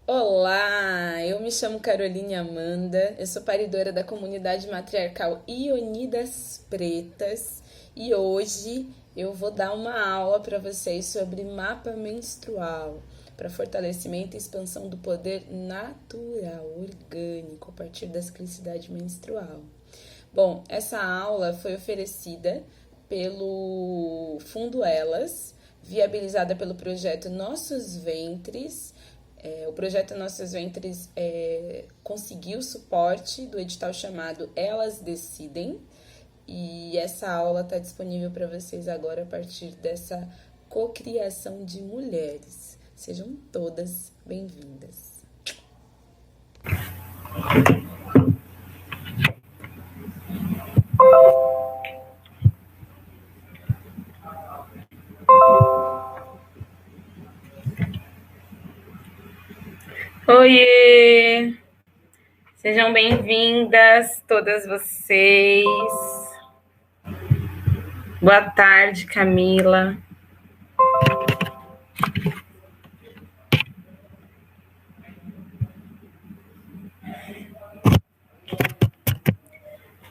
Olá, eu me chamo Caroline Amanda, eu sou paridora da comunidade matriarcal Ionidas Pretas e hoje eu vou dar uma aula para vocês sobre mapa menstrual, para fortalecimento e expansão do poder natural, orgânico, a partir da ciclicidade menstrual. Bom, essa aula foi oferecida pelo Fundo Elas, viabilizada pelo projeto Nossos Ventres. O projeto Nossos Ventres conseguiu suporte do edital chamado Elas Decidem, e essa aula está disponível para vocês agora a partir dessa cocriação de mulheres. Sejam todas bem-vindas. Oiê! Sejam bem-vindas todas vocês. Boa tarde, Camila.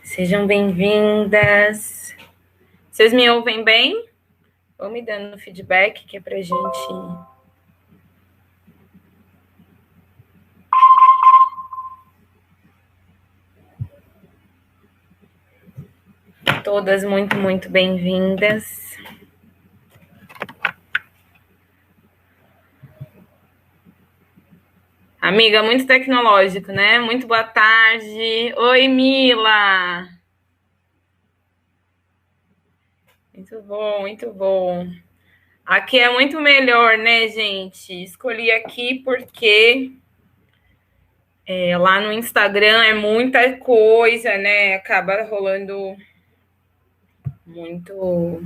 Sejam bem-vindas. Vocês me ouvem bem? Vão me dando feedback que é pra gente... Todas muito bem-vindas. Amiga, muito tecnológico, né? Muito boa tarde. Oi, Mila. Muito bom, muito bom. Aqui é muito melhor, né, gente? Escolhi aqui porque lá no Instagram é muita coisa, né? Acaba rolando muito.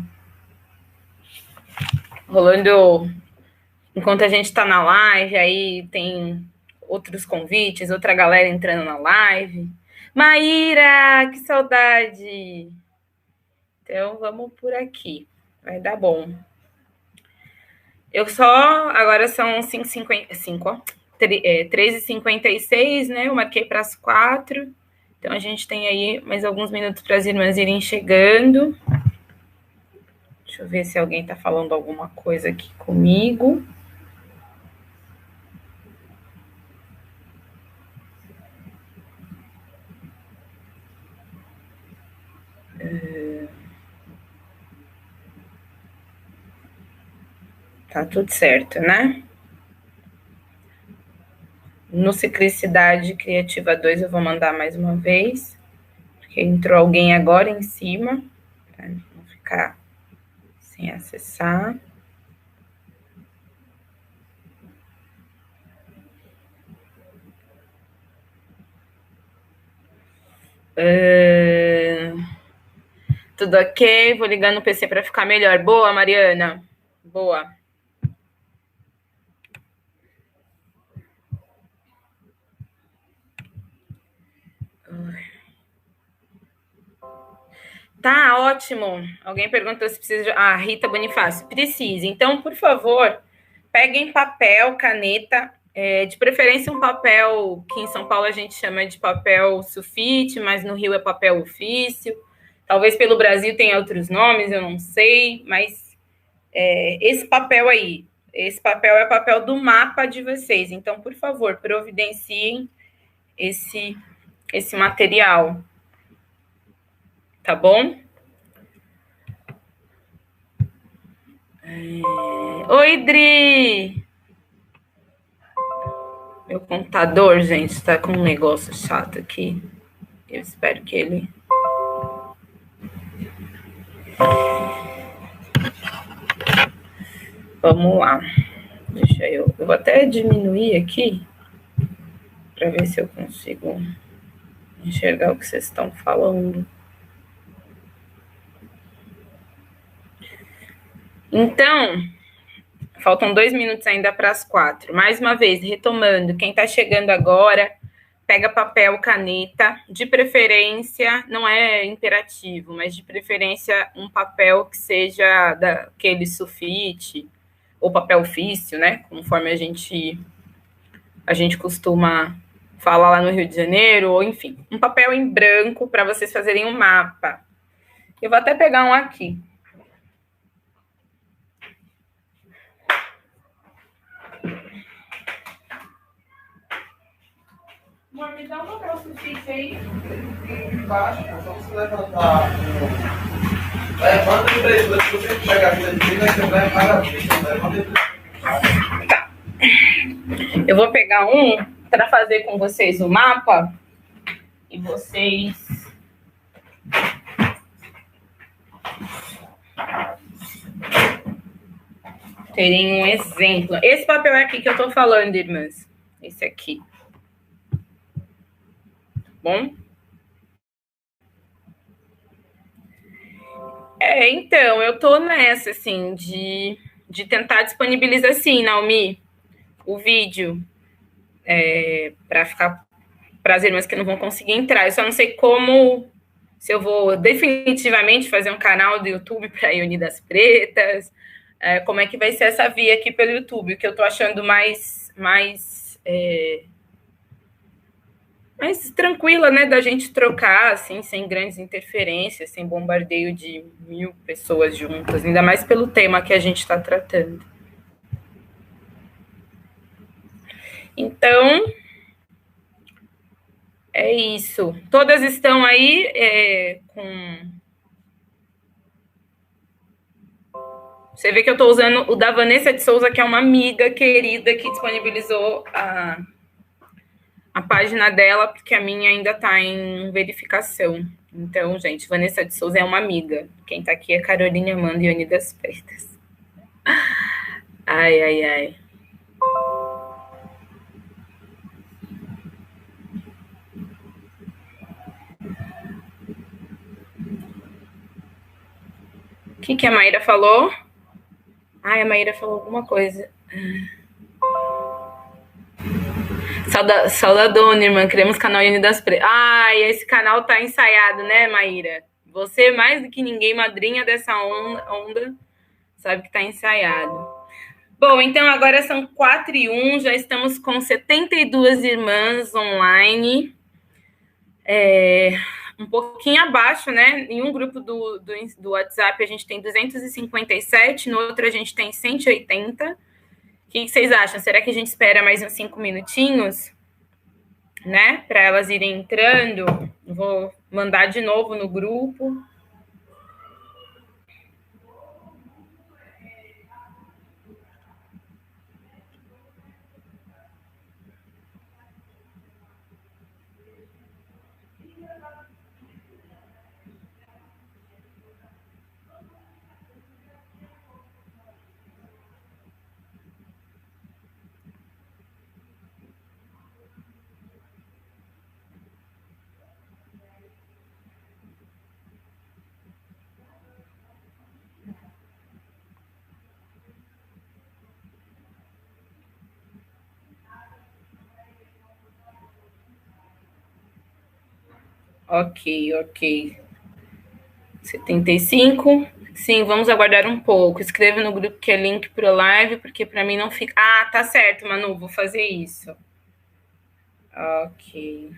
Rolando enquanto a gente está na live, aí tem outros convites, outra galera entrando na live. Maíra, que saudade! Então vamos por aqui, vai dar bom. Eu só. Agora são 3h56, né? Eu marquei para as 4. Então a gente tem aí mais alguns minutos para as irmãs irem chegando. Deixa eu ver se alguém está falando alguma coisa aqui comigo. Tá tudo certo, né? No Ciclicidade Criativa 2 eu vou mandar mais uma vez, porque entrou alguém agora em cima, para não ficar sem acessar. Tudo ok? Vou ligar no PC para ficar melhor. Boa, Mariana. Boa. Tá ótimo. Alguém perguntou se precisa de... Rita Bonifácio. Precisa. Então, por favor, peguem papel, caneta, de preferência um papel que em São Paulo a gente chama de papel sulfite, mas no Rio é papel ofício. Talvez pelo Brasil tenha outros nomes, eu não sei, mas esse papel aí, esse papel é o papel do mapa de vocês. Então, por favor, providenciem esse material. Tá bom? Oi, Dri! Meu computador, gente, tá com um negócio chato aqui. Eu espero que ele... Vamos lá. Eu vou até diminuir aqui para ver se eu consigo enxergar o que vocês estão falando. Então, faltam 2 minutos ainda para as 4. Mais uma vez, retomando, quem está chegando agora, pega papel, caneta, de preferência, não é imperativo, mas de preferência um papel que seja daquele sulfite, ou papel ofício, né? Conforme a gente a gente costuma falar lá no Rio de Janeiro, ou enfim, um papel em branco para vocês fazerem um mapa. Eu vou até pegar um aqui. Amor, me dá um papel sulfite aí. Embaixo, só você levantar. Levanta o impressora, se você pegar a vida de vida, você vai para a vida. Levanta. Tá. Eu vou pegar um para fazer com vocês o mapa e vocês terem um exemplo. Esse papel aqui que eu tô falando, irmãs. Esse aqui. Bom? Então, eu tô nessa, assim, de tentar disponibilizar, assim, Naomi, o vídeo, para ficar para as irmãs que não vão conseguir entrar. Eu só não sei como, se eu vou definitivamente fazer um canal do YouTube para Ione das Pretas, como é que vai ser essa via aqui pelo YouTube, o que eu tô achando mais tranquila, né, da gente trocar, assim, sem grandes interferências, sem bombardeio de 1000 pessoas juntas, ainda mais pelo tema que a gente está tratando. Então, é isso. Todas estão aí com... Você vê que eu estou usando o da Vanessa de Souza, que é uma amiga querida que disponibilizou a página dela, porque a minha ainda está em verificação. Então, gente, Vanessa de Souza é uma amiga. Quem está aqui é Caroline Amanda e Ione das Pretas. Ai, ai, ai. O que a Maíra falou? Ai, a Maíra falou alguma coisa. Saudadona, irmã. Queremos canal Ione das Pretas. Ai, esse canal tá ensaiado, né, Maíra? Você, mais do que ninguém, madrinha dessa onda, sabe que tá ensaiado. Bom, então agora são 4h01, já estamos com 72 irmãs online. Um pouquinho abaixo, né? Em um grupo do WhatsApp a gente tem 257, no outro a gente tem 180. O que vocês acham? Será que a gente espera mais uns 5 minutinhos, né? Para elas irem entrando. Vou mandar de novo no grupo. Ok. 75. Sim, vamos aguardar um pouco. Escreva no grupo que é link para o live, porque para mim não fica... Ah, tá certo, Manu, vou fazer isso. Ok.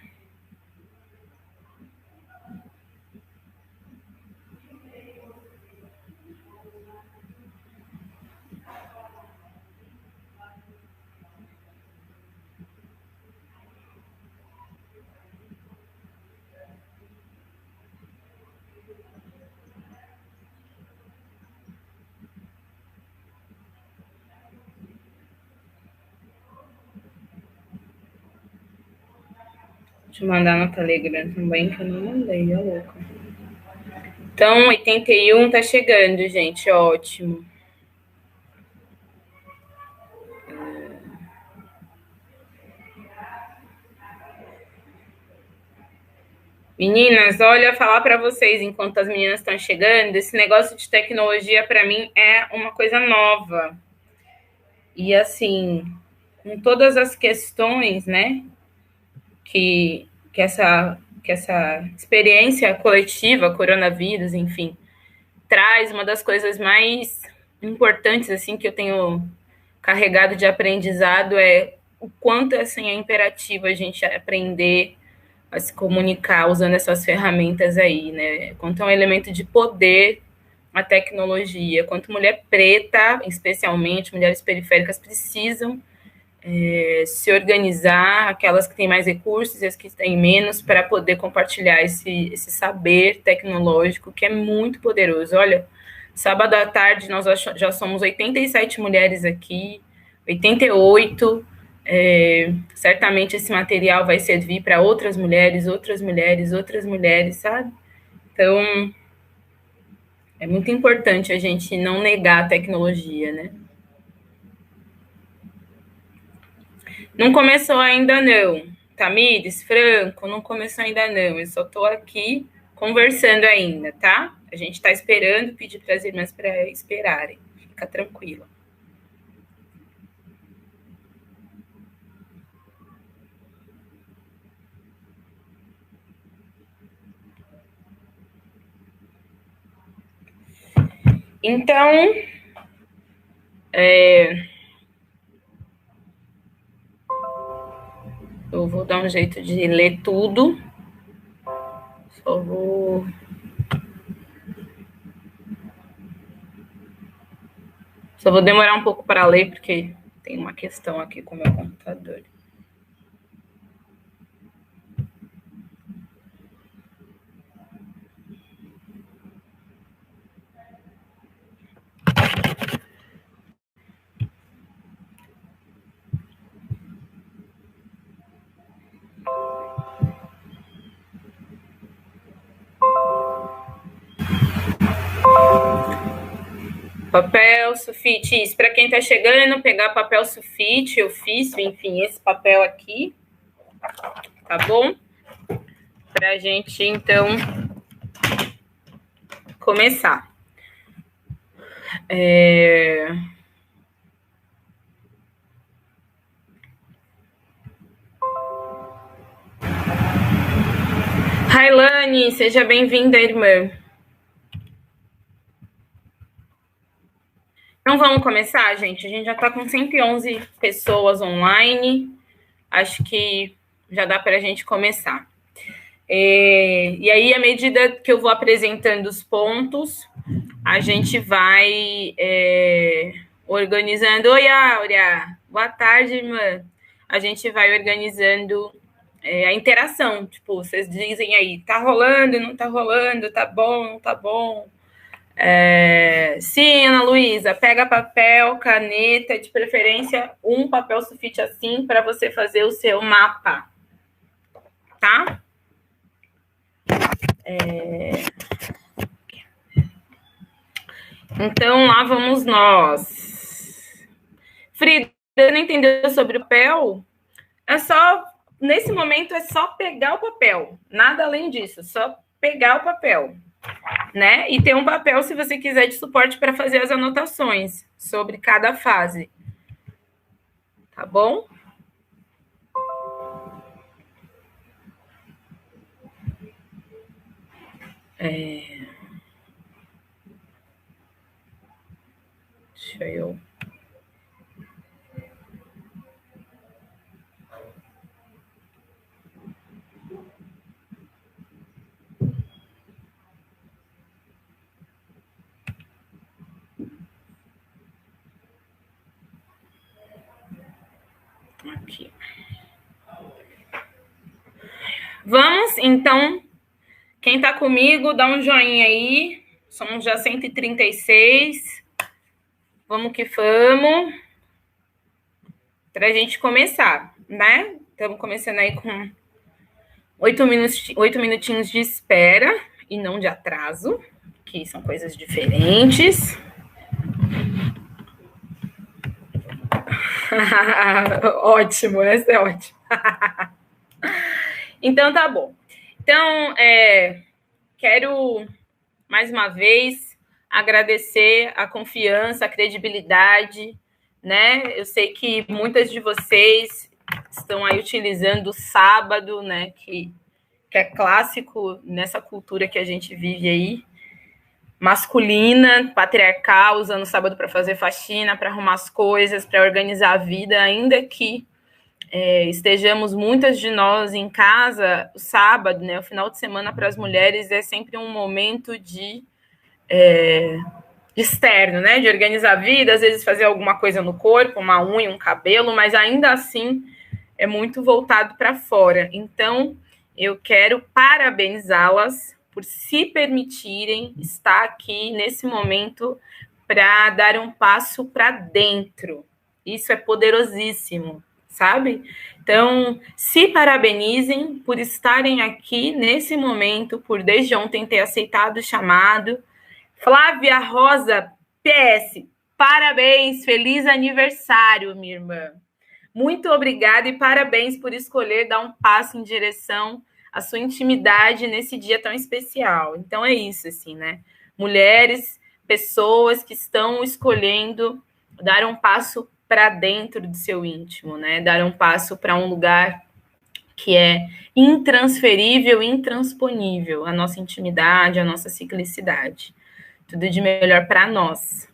Deixa eu mandar no Telegram também, que eu não mandei, é louco. Então, 81 tá chegando, gente, ótimo. Meninas, olha, falar para vocês, enquanto as meninas estão chegando, esse negócio de tecnologia, para mim, é uma coisa nova. E, assim, com todas as questões, né, que essa experiência coletiva, coronavírus, enfim, traz, uma das coisas mais importantes, assim, que eu tenho carregado de aprendizado é o quanto assim, é imperativo a gente aprender a se comunicar usando essas ferramentas aí, né? Quanto é um elemento de poder a tecnologia, quanto mulher preta, especialmente mulheres periféricas, precisam se organizar, aquelas que têm mais recursos e as que têm menos, para poder compartilhar esse saber tecnológico que é muito poderoso. Olha, sábado à tarde nós já somos 87 mulheres aqui, 88. Certamente esse material vai servir para outras mulheres, sabe? Então, é muito importante a gente não negar a tecnologia, né? Não começou ainda não. Tamires, Franco, não começou ainda não. Eu só estou aqui conversando ainda, tá? A gente está esperando, pedir para as irmãs para esperarem. Fica tranquila. Então, eu vou dar um jeito de ler tudo. Só vou demorar um pouco para ler, porque tem uma questão aqui com o meu computador. Papel, sulfite, isso. Para quem está chegando, pegar papel sulfite, ofício, enfim, esse papel aqui, tá bom? Para a gente, então, começar. Railane, seja bem-vinda, irmã. Então, vamos começar, gente? A gente já está com 111 pessoas online. Acho que já dá para a gente começar. E aí, à medida que eu vou apresentando os pontos, a gente vai organizando. Oi, Áurea! Boa tarde, irmã. A gente vai organizando a interação. Tipo, vocês dizem aí, tá rolando, não tá rolando, tá bom, não tá bom. Sim, Ana Luísa, pega papel, caneta, de preferência um papel sulfite assim para você fazer o seu mapa, tá? Então, lá vamos nós. Frida, não entendeu sobre o papel? Nesse momento, é só pegar o papel, nada além disso, só pegar o papel. Né? E tem um papel, se você quiser, de suporte para fazer as anotações sobre cada fase. Tá bom? Deixa eu... Aqui. Vamos, então, quem está comigo, dá um joinha aí. Somos já 136. Vamos que vamos. Para a gente começar, né? Estamos começando aí com 8 minutinhos de espera e não de atraso, que são coisas diferentes. Ótimo, essa é ótima. Então, tá bom. Então, quero, mais uma vez, agradecer a confiança, a credibilidade, né? Eu sei que muitas de vocês estão aí utilizando o sábado, né? Que é clássico nessa cultura que a gente vive aí, masculina, patriarcal, usando o sábado para fazer faxina, para arrumar as coisas, para organizar a vida, ainda que estejamos muitas de nós em casa, o sábado, né, o final de semana para as mulheres é sempre um momento de externo, né, de organizar a vida, às vezes fazer alguma coisa no corpo, uma unha, um cabelo, mas ainda assim é muito voltado para fora. Então, eu quero parabenizá-las por se permitirem estar aqui nesse momento para dar um passo para dentro. Isso é poderosíssimo, sabe? Então, se parabenizem por estarem aqui nesse momento, por desde ontem ter aceitado o chamado. Flávia Rosa, PS, parabéns, feliz aniversário, minha irmã. Muito obrigada e parabéns por escolher dar um passo em direção à sua intimidade nesse dia tão especial. Então é isso, assim, né? Mulheres, pessoas que estão escolhendo dar um passo para dentro do seu íntimo, né? Dar um passo para um lugar que é intransferível, intransponível, a nossa intimidade, a nossa ciclicidade. Tudo de melhor para nós.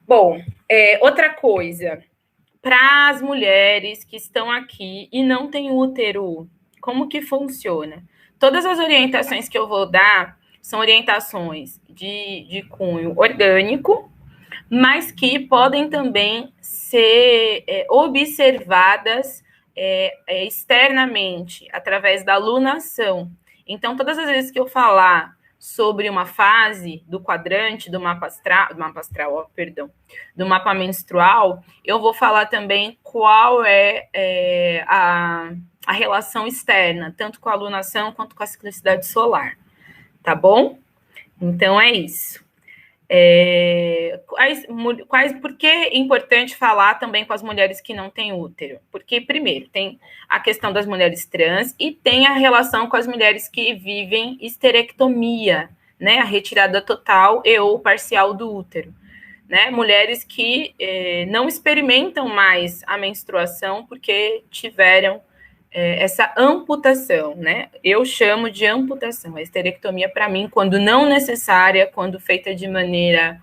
Bom, outra coisa, para as mulheres que estão aqui e não têm útero, como que funciona? Todas as orientações que eu vou dar são orientações de cunho orgânico, mas que podem também ser observadas externamente, através da lunação. Então, todas as vezes que eu falar sobre uma fase do quadrante do mapa astral, do mapa menstrual, eu vou falar também qual é a relação externa, tanto com a lunação quanto com a ciclicidade solar, tá bom? Então é isso. Por que é importante falar também com as mulheres que não têm útero? Porque, primeiro, tem a questão das mulheres trans e tem a relação com as mulheres que vivem histerectomia, né? A retirada total e ou parcial do útero. Né? Mulheres que não experimentam mais a menstruação porque tiveram essa amputação, né? Eu chamo de amputação. A esterectomia, para mim, quando não necessária, quando feita de maneira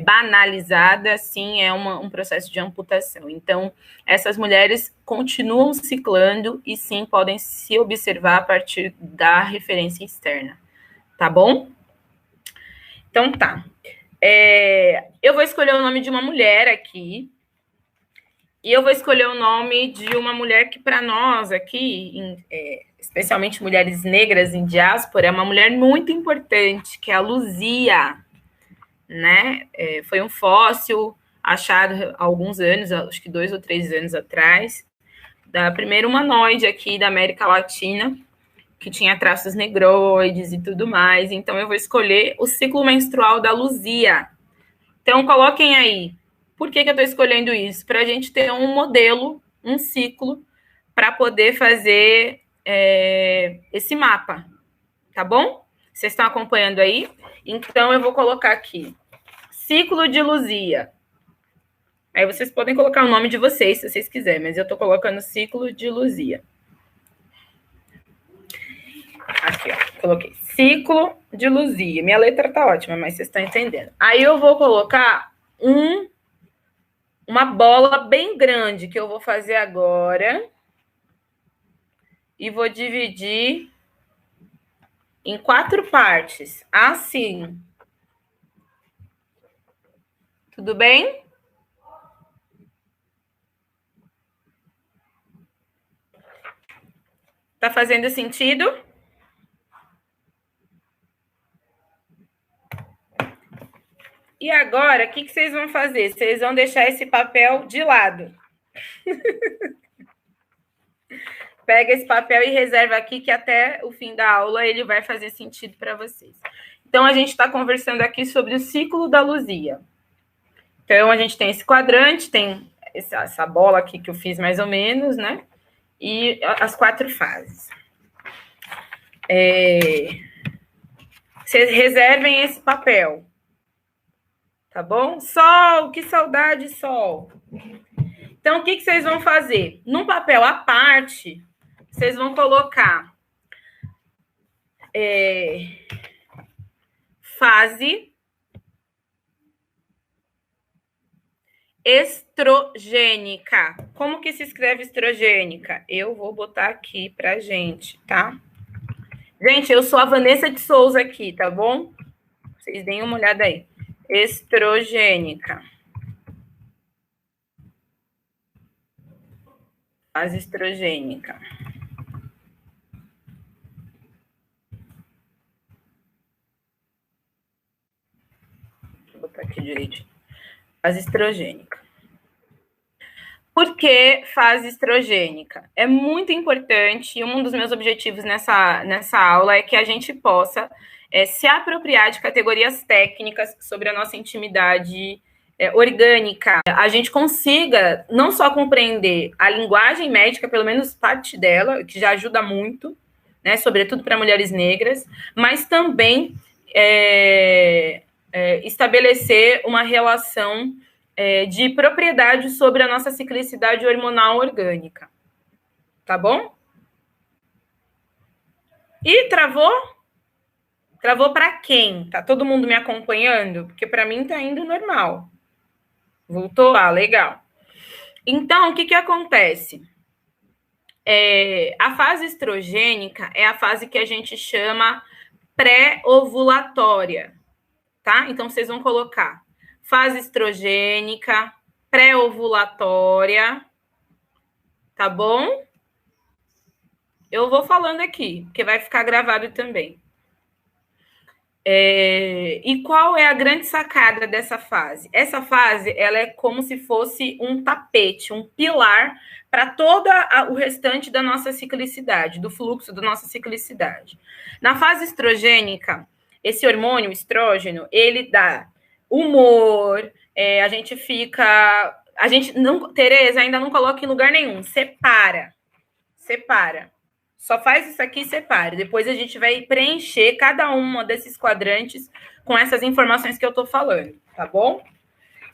banalizada, sim, é um processo de amputação. Então, essas mulheres continuam ciclando e, sim, podem se observar a partir da referência externa. Tá bom? Então, tá. Eu vou escolher o nome de uma mulher aqui, e eu vou escolher o nome de uma mulher que, para nós aqui, especialmente mulheres negras em diáspora, é uma mulher muito importante, que é a Luzia, né? Foi um fóssil achado há alguns anos, acho que 2 ou 3 anos atrás, da primeira humanoide aqui da América Latina, que tinha traços negroides e tudo mais. Então, eu vou escolher o ciclo menstrual da Luzia. Então, coloquem aí. Por que eu estou escolhendo isso? Para a gente ter um modelo, um ciclo, para poder fazer esse mapa. Tá bom? Vocês estão acompanhando aí? Então, eu vou colocar aqui. Ciclo de Luzia. Aí vocês podem colocar o nome de vocês, se vocês quiserem, mas eu estou colocando ciclo de Luzia. Aqui, ó, coloquei ciclo de Luzia. Minha letra tá ótima, mas vocês estão entendendo. Aí eu vou colocar uma bola bem grande que eu vou fazer agora e vou dividir em 4 partes, assim. Tudo bem? Tá fazendo sentido? E agora, o que vocês vão fazer? Vocês vão deixar esse papel de lado. Pega esse papel e reserva aqui, que até o fim da aula ele vai fazer sentido para vocês. Então, a gente está conversando aqui sobre o ciclo da Luzia. Então, a gente tem esse quadrante, tem essa bola aqui que eu fiz mais ou menos, né? E as 4 fases. Vocês reservem esse papel. Tá bom? Sol, que saudade, Sol. Então, o que vocês vão fazer? Num papel à parte, vocês vão colocar fase Estrogênica. Como que se escreve estrogênica? Eu vou botar aqui pra gente, tá? Gente, eu sou a Vanessa de Souza aqui, tá bom? Vocês deem uma olhada aí. Estrogênica. Fase estrogênica. Deixa eu botar aqui direito. Fase estrogênica. Por que fase estrogênica? É muito importante, e um dos meus objetivos nessa aula é que a gente possa se apropriar de categorias técnicas sobre a nossa intimidade orgânica. A gente consiga não só compreender a linguagem médica, pelo menos parte dela, que já ajuda muito, né, sobretudo para mulheres negras, mas também estabelecer uma relação de propriedade sobre a nossa ciclicidade hormonal orgânica. Tá bom? E travou? Travou para quem? Tá todo mundo me acompanhando? Porque para mim tá indo normal. Voltou lá, legal. Então, o que acontece? A fase estrogênica é a fase que a gente chama pré-ovulatória, tá? Então, vocês vão colocar fase estrogênica, pré-ovulatória, tá bom? Eu vou falando aqui, porque vai ficar gravado também. E qual é a grande sacada dessa fase? Essa fase, ela é como se fosse um tapete, um pilar para todo o restante da nossa ciclicidade, do fluxo da nossa ciclicidade. Na fase estrogênica, esse hormônio, o estrógeno, ele dá humor, a gente fica... Tereza, ainda não coloca em lugar nenhum. Separa. Só faz isso aqui e separe. Depois a gente vai preencher cada uma desses quadrantes com essas informações que eu tô falando, tá bom?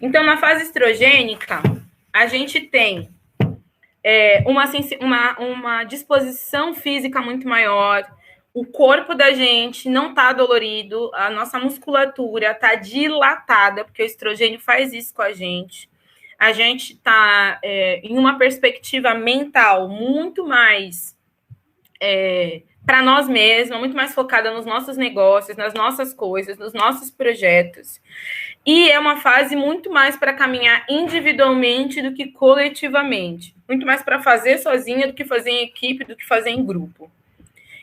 Então, na fase estrogênica, a gente tem uma disposição física muito maior, o corpo da gente não tá dolorido, a nossa musculatura tá dilatada, porque o estrogênio faz isso com a gente tá em uma perspectiva mental muito mais para nós mesmos, muito mais focada nos nossos negócios, nas nossas coisas, nos nossos projetos. E é uma fase muito mais para caminhar individualmente do que coletivamente. Muito mais para fazer sozinha do que fazer em equipe, do que fazer em grupo.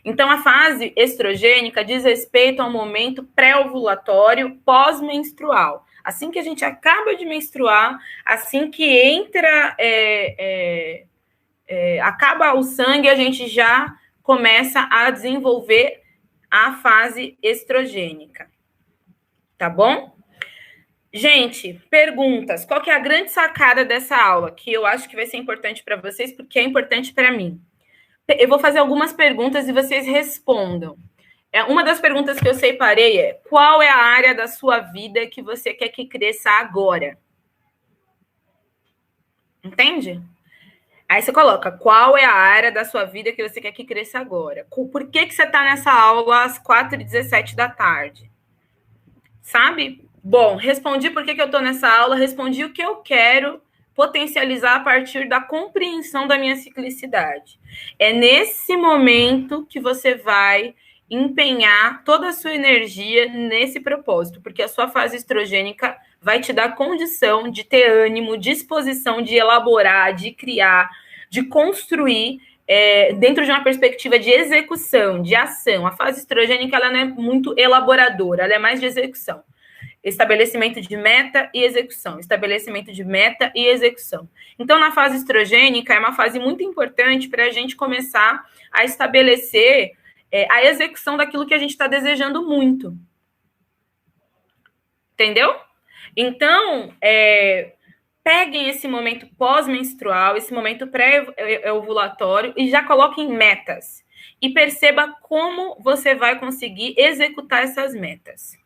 Então, a fase estrogênica diz respeito ao momento pré-ovulatório, pós-menstrual. Assim que a gente acaba de menstruar, assim que entra, acaba o sangue, a gente já começa a desenvolver a fase estrogênica. Tá bom? Gente, perguntas. Qual que é a grande sacada dessa aula? Que eu acho que vai ser importante para vocês, porque é importante para mim. Eu vou fazer algumas perguntas e vocês respondam. Uma das perguntas que eu separei é: qual é a área da sua vida que você quer que cresça agora? Entende? Aí você coloca, qual é a área da sua vida que você quer que cresça agora? Por que você está nessa aula às 4h17 da tarde? Sabe? Bom, respondi por que eu estou nessa aula, respondi o que eu quero potencializar a partir da compreensão da minha ciclicidade. É nesse momento que você vai empenhar toda a sua energia nesse propósito, porque a sua fase estrogênica vai te dar condição de ter ânimo, disposição de elaborar, de criar, de construir dentro de uma perspectiva de execução, de ação. A fase estrogênica ela não é muito elaboradora, ela é mais de execução. Estabelecimento de meta e execução. Estabelecimento de meta e execução. Então, na fase estrogênica, é uma fase muito importante para a gente começar a estabelecer a execução daquilo que a gente está desejando muito. Entendeu? Então, peguem esse momento pós-menstrual, esse momento pré-ovulatório e já coloquem metas. E perceba como você vai conseguir executar essas metas.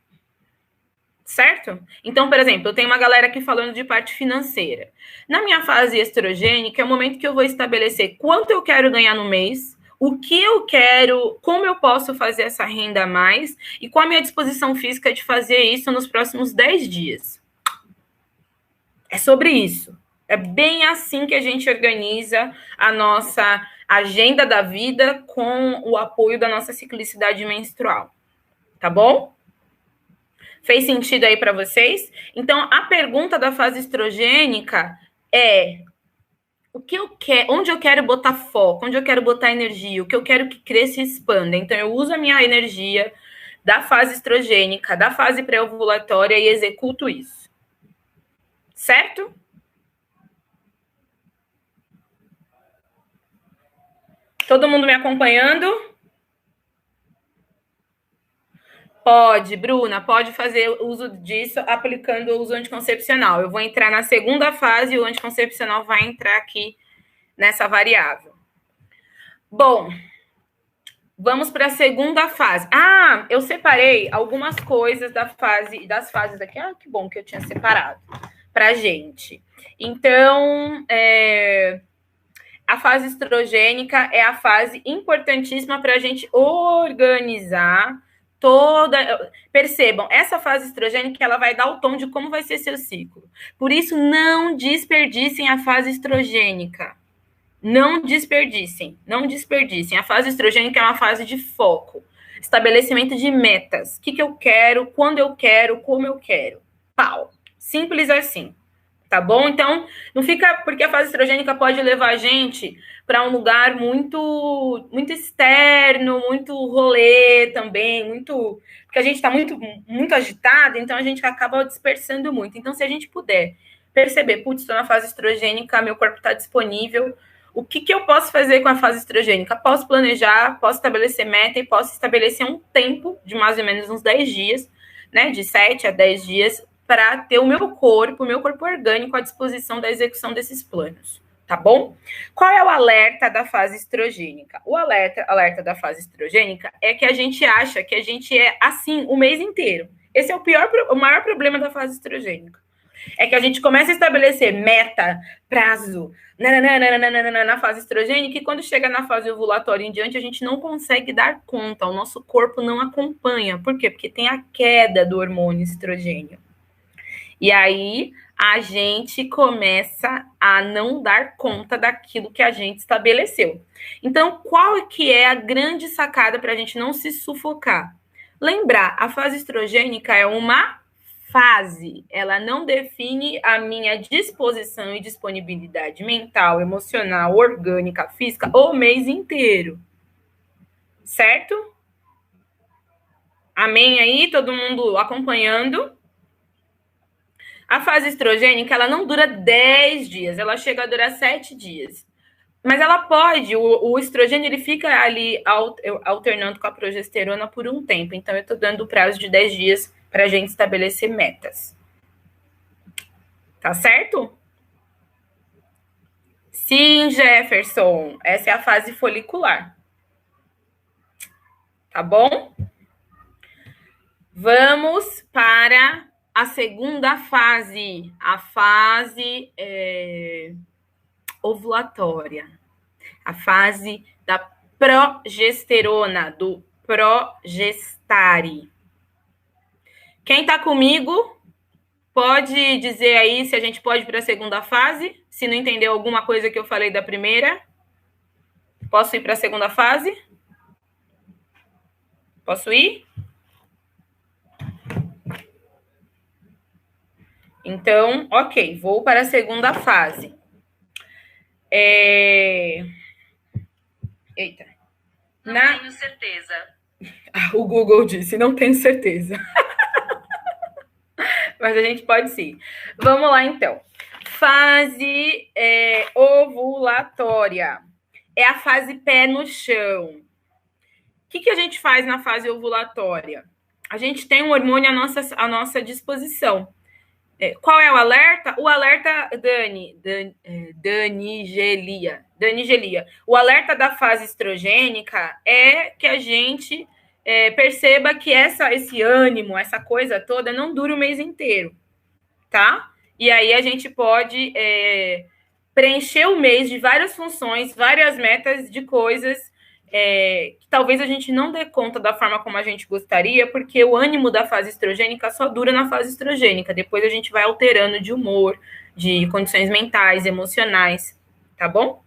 Certo? Então, por exemplo, eu tenho uma galera aqui falando de parte financeira. Na minha fase estrogênica, é o momento que eu vou estabelecer quanto eu quero ganhar no mês, o que eu quero, como eu posso fazer essa renda a mais e qual a minha disposição física de fazer isso nos próximos 10 dias. É sobre isso. É bem assim que a gente organiza a nossa agenda da vida com o apoio da nossa ciclicidade menstrual. Tá bom? Fez sentido aí para vocês? Então, a pergunta da fase estrogênica é: o que eu quero, onde eu quero botar foco, onde eu quero botar energia, o que eu quero que cresça e expanda. Então, eu uso a minha energia da fase estrogênica, da fase pré-ovulatória e executo isso. Certo? Todo mundo me acompanhando? Pode, Bruna, pode fazer uso disso aplicando o uso anticoncepcional. Eu vou entrar na segunda fase e o anticoncepcional vai entrar aqui nessa variável. Bom, vamos para a segunda fase. Ah, eu separei algumas coisas das fases aqui. Ah, que bom que eu tinha separado para gente. Então, a fase estrogênica é a fase importantíssima para a gente organizar toda. Percebam, essa fase estrogênica ela vai dar o tom de como vai ser seu ciclo. Por isso, não desperdicem a fase estrogênica. Não desperdicem, não desperdicem. A fase estrogênica é uma fase de foco, estabelecimento de metas. O que eu quero, quando eu quero, como eu quero. Pau. Simples assim. Tá bom? Então, não fica... Porque a fase estrogênica pode levar a gente para um lugar muito externo, muito rolê também, muito... Porque a gente está muito agitado, então a gente acaba dispersando muito. Então, se a gente puder perceber, putz, estou na fase estrogênica, meu corpo está disponível, o que eu posso fazer com a fase estrogênica? Posso planejar, posso estabelecer meta e posso estabelecer um tempo de mais ou menos uns 10 dias, né? De 7 a 10 dias, para ter o meu corpo orgânico à disposição da execução desses planos, tá bom? Qual é o alerta da fase estrogênica? O alerta da fase estrogênica é que a gente acha que a gente é assim o mês inteiro. Esse é o maior problema da fase estrogênica. É que a gente começa a estabelecer meta, prazo, na fase estrogênica, e quando chega na fase ovulatória em diante, a gente não consegue dar conta, o nosso corpo não acompanha. Por quê? Porque tem a queda do hormônio estrogênio. E aí, a gente começa a não dar conta daquilo que a gente estabeleceu. Então, qual que é a grande sacada para a gente não se sufocar? Lembrar, a fase estrogênica é uma fase, ela não define a minha disposição e disponibilidade mental, emocional, orgânica, física o mês inteiro. Certo? Amém aí? Todo mundo acompanhando? A fase estrogênica, ela não dura 10 dias, ela chega a durar 7 dias. Mas ela pode, o estrogênio, ele fica ali alternando com a progesterona por um tempo. Então, eu estou dando o prazo de 10 dias para a gente estabelecer metas. Tá certo? Sim, Jefferson. Essa é a fase folicular. Tá bom? Vamos para a segunda fase. A fase ovulatória. A fase da progesterona, do progestare. Quem está comigo, pode dizer aí se a gente pode ir para a segunda fase? Se não entendeu alguma coisa que eu falei da primeira. Posso ir para a segunda fase? Posso ir? Então, ok, vou para a segunda fase. Eita. Não tenho certeza. O Google disse, não tenho certeza. Mas a gente pode sim. Vamos lá, então. Fase ovulatória. É a fase pé no chão. O que a gente faz na fase ovulatória? A gente tem um hormônio à nossa disposição. Qual é o alerta? O alerta, Danigelia. O alerta da fase estrogênica é que a gente perceba que esse ânimo, essa coisa toda, não dura o mês inteiro, tá? E aí a gente pode preencher o mês de várias funções, várias metas de coisas que talvez a gente não dê conta da forma como a gente gostaria, porque o ânimo da fase estrogênica só dura na fase estrogênica. Depois a gente vai alterando de humor, de condições mentais, emocionais, tá bom?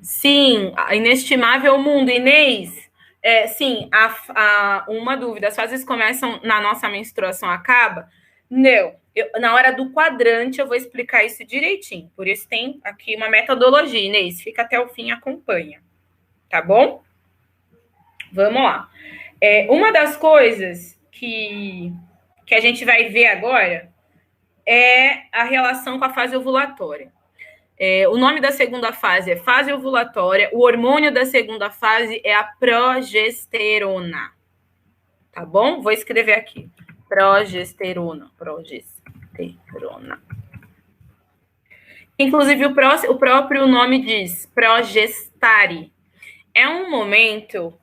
Sim, inestimável mundo. Inês, sim, uma dúvida, as fases começam na nossa menstruação, acaba? Não, na hora do quadrante eu vou explicar isso direitinho, por isso tem aqui uma metodologia, Inês, fica até o fim e acompanha, tá bom? Vamos lá. Uma das coisas que a gente vai ver agora é a relação com a fase ovulatória. O nome da segunda fase é fase ovulatória. O hormônio da segunda fase é a progesterona. Tá bom? Vou escrever aqui. Progesterona. Inclusive, o próprio nome diz progestare. É um momento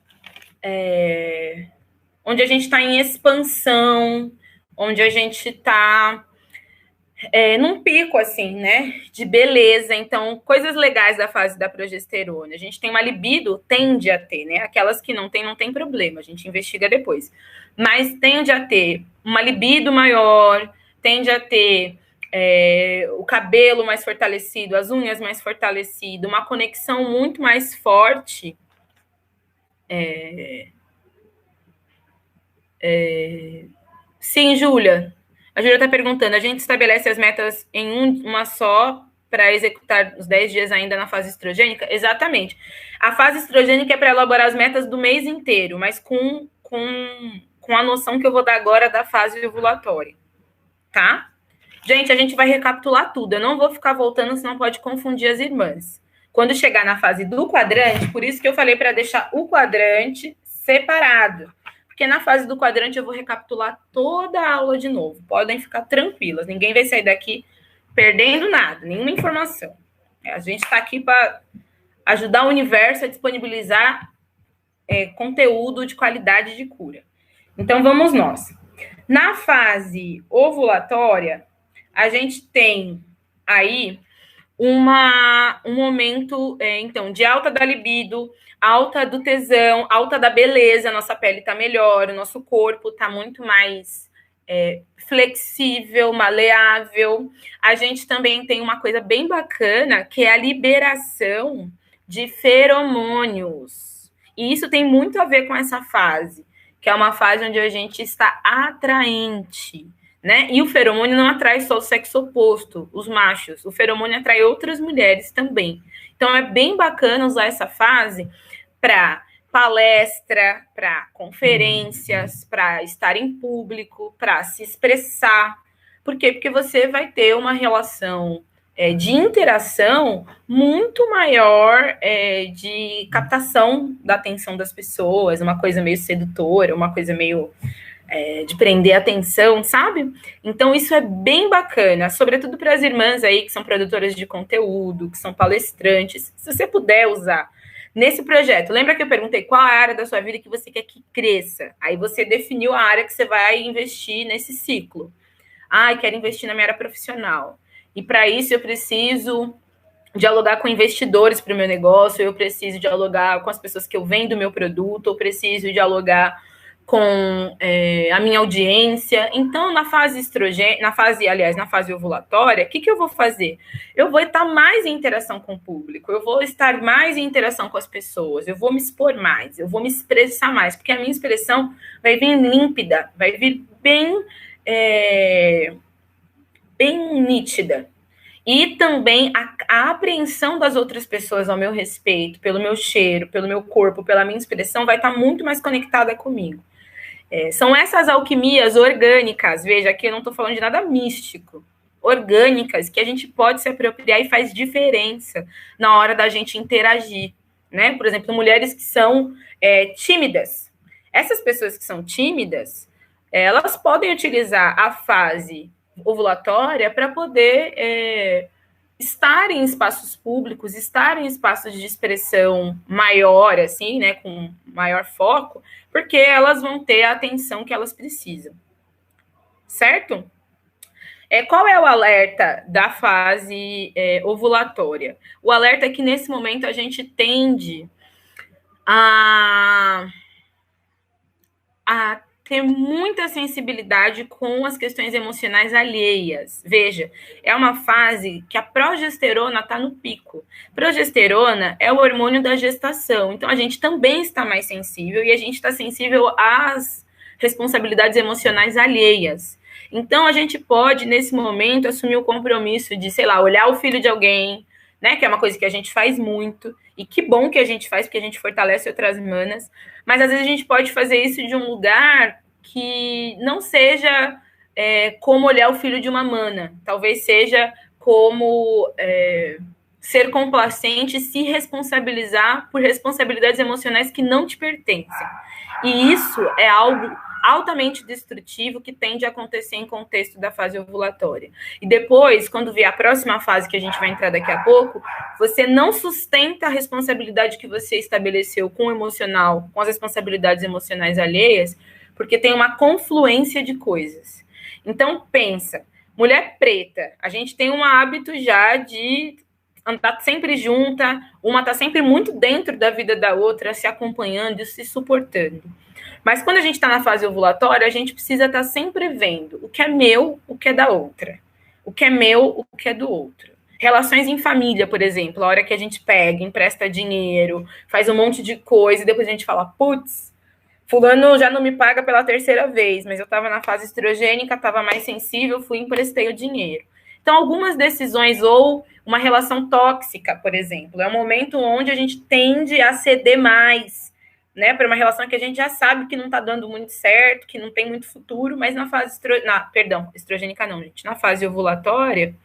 onde a gente está em expansão, onde a gente está num pico, assim, né, de beleza. Então, coisas legais da fase da progesterona. A gente tem uma libido, tende a ter, né? Aquelas que não tem problema, a gente investiga depois. Mas tende a ter uma libido maior, tende a ter o cabelo mais fortalecido, as unhas mais fortalecidas, uma conexão muito mais forte. Sim, Júlia. A Júlia está perguntando, a gente estabelece as metas em uma só para executar os 10 dias ainda na fase estrogênica? Exatamente. A fase estrogênica é para elaborar as metas do mês inteiro, mas com a noção que eu vou dar agora da fase ovulatória. Tá? Gente, a gente vai recapitular tudo. Eu não vou ficar voltando, senão pode confundir as irmãs. Quando chegar na fase do quadrante, por isso que eu falei para deixar o quadrante separado. Porque na fase do quadrante eu vou recapitular toda a aula de novo. Podem ficar tranquilas. Ninguém vai sair daqui perdendo nada, nenhuma informação. A gente está aqui para ajudar o universo a disponibilizar conteúdo de qualidade de cura. Então, vamos nós. Na fase ovulatória, a gente tem aí um momento, então, de alta da libido, alta do tesão, alta da beleza, nossa pele está melhor, o nosso corpo está muito mais flexível, maleável. A gente também tem uma coisa bem bacana, que é a liberação de feromônios. E isso tem muito a ver com essa fase, que é uma fase onde a gente está atraente, né? E o feromônio não atrai só o sexo oposto, os machos. O feromônio atrai outras mulheres também. Então, é bem bacana usar essa fase para palestra, para conferências, para estar em público, para se expressar. Por quê? Porque você vai ter uma relação de interação muito maior, de captação da atenção das pessoas, uma coisa meio sedutora, uma coisa meio de prender a atenção, sabe? Então, isso é bem bacana, sobretudo para as irmãs aí que são produtoras de conteúdo, que são palestrantes. Se você puder usar nesse projeto, lembra que eu perguntei qual a área da sua vida que você quer que cresça? Aí você definiu a área que você vai investir nesse ciclo. Quero investir na minha área profissional. E para isso eu preciso dialogar com investidores para o meu negócio, eu preciso dialogar com as pessoas que eu vendo o meu produto, eu preciso dialogar com a minha audiência. Então, na fase ovulatória, o que eu vou fazer? Eu vou estar mais em interação com o público, eu vou estar mais em interação com as pessoas, eu vou me expor mais, eu vou me expressar mais, porque a minha expressão vai vir límpida, vai vir bem nítida. E também a apreensão das outras pessoas ao meu respeito, pelo meu cheiro, pelo meu corpo, pela minha expressão, vai estar muito mais conectada comigo. São essas alquimias orgânicas, veja, aqui eu não estou falando de nada místico, orgânicas, que a gente pode se apropriar e faz diferença na hora da gente interagir, né? Por exemplo, mulheres que são tímidas. Essas pessoas que são tímidas, elas podem utilizar a fase ovulatória para poder estar em espaços públicos, estar em espaços de expressão maior, assim, né, com maior foco, porque elas vão ter a atenção que elas precisam. Certo? Qual é o alerta da fase ovulatória? O alerta é que, nesse momento, a gente tende a ter muita sensibilidade com as questões emocionais alheias. Veja, é uma fase que a progesterona está no pico. Progesterona é o hormônio da gestação, então a gente também está mais sensível e a gente está sensível às responsabilidades emocionais alheias. Então a gente pode, nesse momento, assumir o compromisso de, sei lá, olhar o filho de alguém, né, que é uma coisa que a gente faz muito, e que bom que a gente faz, porque a gente fortalece outras manas, mas às vezes a gente pode fazer isso de um lugar que não seja como olhar o filho de uma mana, talvez seja como ser complacente, se responsabilizar por responsabilidades emocionais que não te pertencem. E isso é algo altamente destrutivo que tende a acontecer em contexto da fase ovulatória. E depois, quando vier a próxima fase, que a gente vai entrar daqui a pouco, você não sustenta a responsabilidade que você estabeleceu com o emocional, com as responsabilidades emocionais alheias, porque tem uma confluência de coisas. Então, pensa, mulher preta, a gente tem um hábito já de andar sempre junta, uma está sempre muito dentro da vida da outra, se acompanhando e se suportando. Mas quando a gente está na fase ovulatória, a gente precisa estar sempre vendo o que é meu, o que é da outra. O que é meu, o que é do outro. Relações em família, por exemplo, a hora que a gente pega, empresta dinheiro, faz um monte de coisa e depois a gente fala, putz, fulano já não me paga pela terceira vez, mas eu estava na fase estrogênica, estava mais sensível, fui e emprestei o dinheiro. Então, algumas decisões ou uma relação tóxica, por exemplo, é um momento onde a gente tende a ceder mais, né, para uma relação que a gente já sabe que não está dando muito certo, que não tem muito futuro, mas na fase estrogênica não, gente, na fase ovulatória,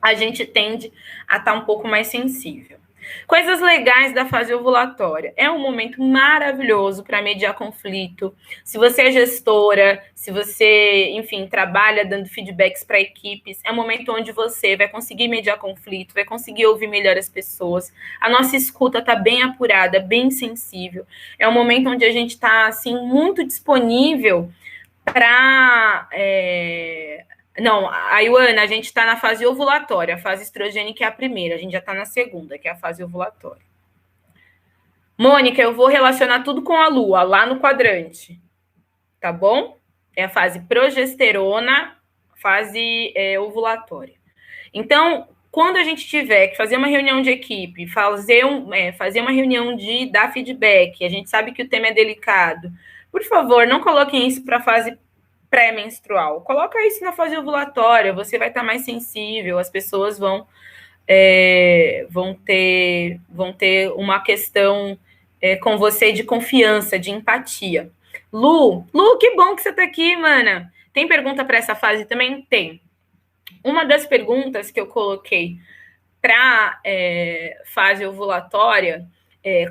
a gente tende a estar um pouco mais sensível. Coisas legais da fase ovulatória. É um momento maravilhoso para mediar conflito. Se você é gestora, se você, enfim, trabalha dando feedbacks para equipes, é um momento onde você vai conseguir mediar conflito, vai conseguir ouvir melhor as pessoas. A nossa escuta está bem apurada, bem sensível. É um momento onde a gente está, assim, muito disponível para... Não, a Ioana, a gente está na fase ovulatória, a fase estrogênica é a primeira, a gente já está na segunda, que é a fase ovulatória. Mônica, eu vou relacionar tudo com a Lua, lá no quadrante, tá bom? É a fase progesterona, fase ovulatória. Então, quando a gente tiver que fazer uma reunião de equipe, fazer uma reunião de dar feedback, a gente sabe que o tema é delicado, por favor, não coloquem isso para a fase pré-menstrual. Coloca isso na fase ovulatória, você vai estar mais sensível, as pessoas vão ter uma questão com você de confiança, de empatia. Lu, que bom que você está aqui, mana. Tem pergunta para essa fase também? Tem. Uma das perguntas que eu coloquei para fase ovulatória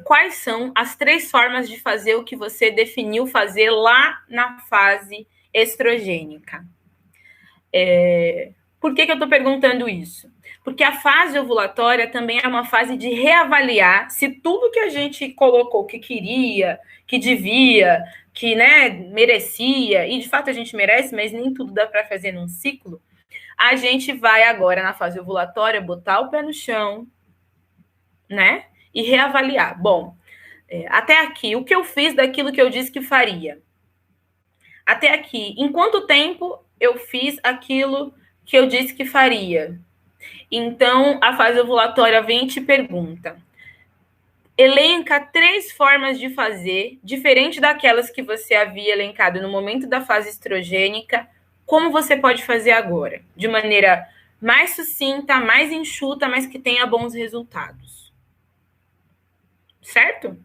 quais são as 3 formas de fazer o que você definiu fazer lá na fase estrogênica. Por que eu estou perguntando isso? Porque a fase ovulatória também é uma fase de reavaliar se tudo que a gente colocou que queria, que devia, que merecia, e de fato a gente merece, mas nem tudo dá para fazer num ciclo, a gente vai agora na fase ovulatória botar o pé no chão, né? E reavaliar. Bom, até aqui, o que eu fiz daquilo que eu disse que faria? Até aqui, em quanto tempo eu fiz aquilo que eu disse que faria? Então, a fase ovulatória vem e te pergunta. Elenca 3 formas de fazer, diferente daquelas que você havia elencado no momento da fase estrogênica, como você pode fazer agora? De maneira mais sucinta, mais enxuta, mas que tenha bons resultados. Certo?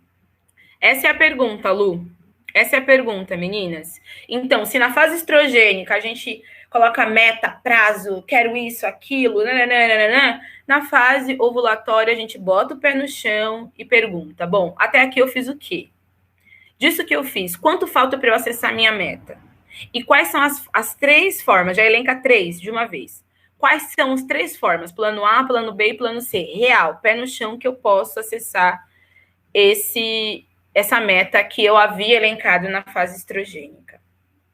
Essa é a pergunta, Lu. Essa é a pergunta, meninas. Então, se na fase estrogênica a gente coloca meta, prazo, quero isso, aquilo, nananana, na fase ovulatória a gente bota o pé no chão e pergunta, bom, até aqui eu fiz o quê? Disso que eu fiz, quanto falta para eu acessar minha meta? E quais são as 3 formas? Já elenca 3 de uma vez. Quais são as 3 formas? Plano A, plano B e plano C. Real, pé no chão que eu posso acessar essa meta que eu havia elencado na fase estrogênica.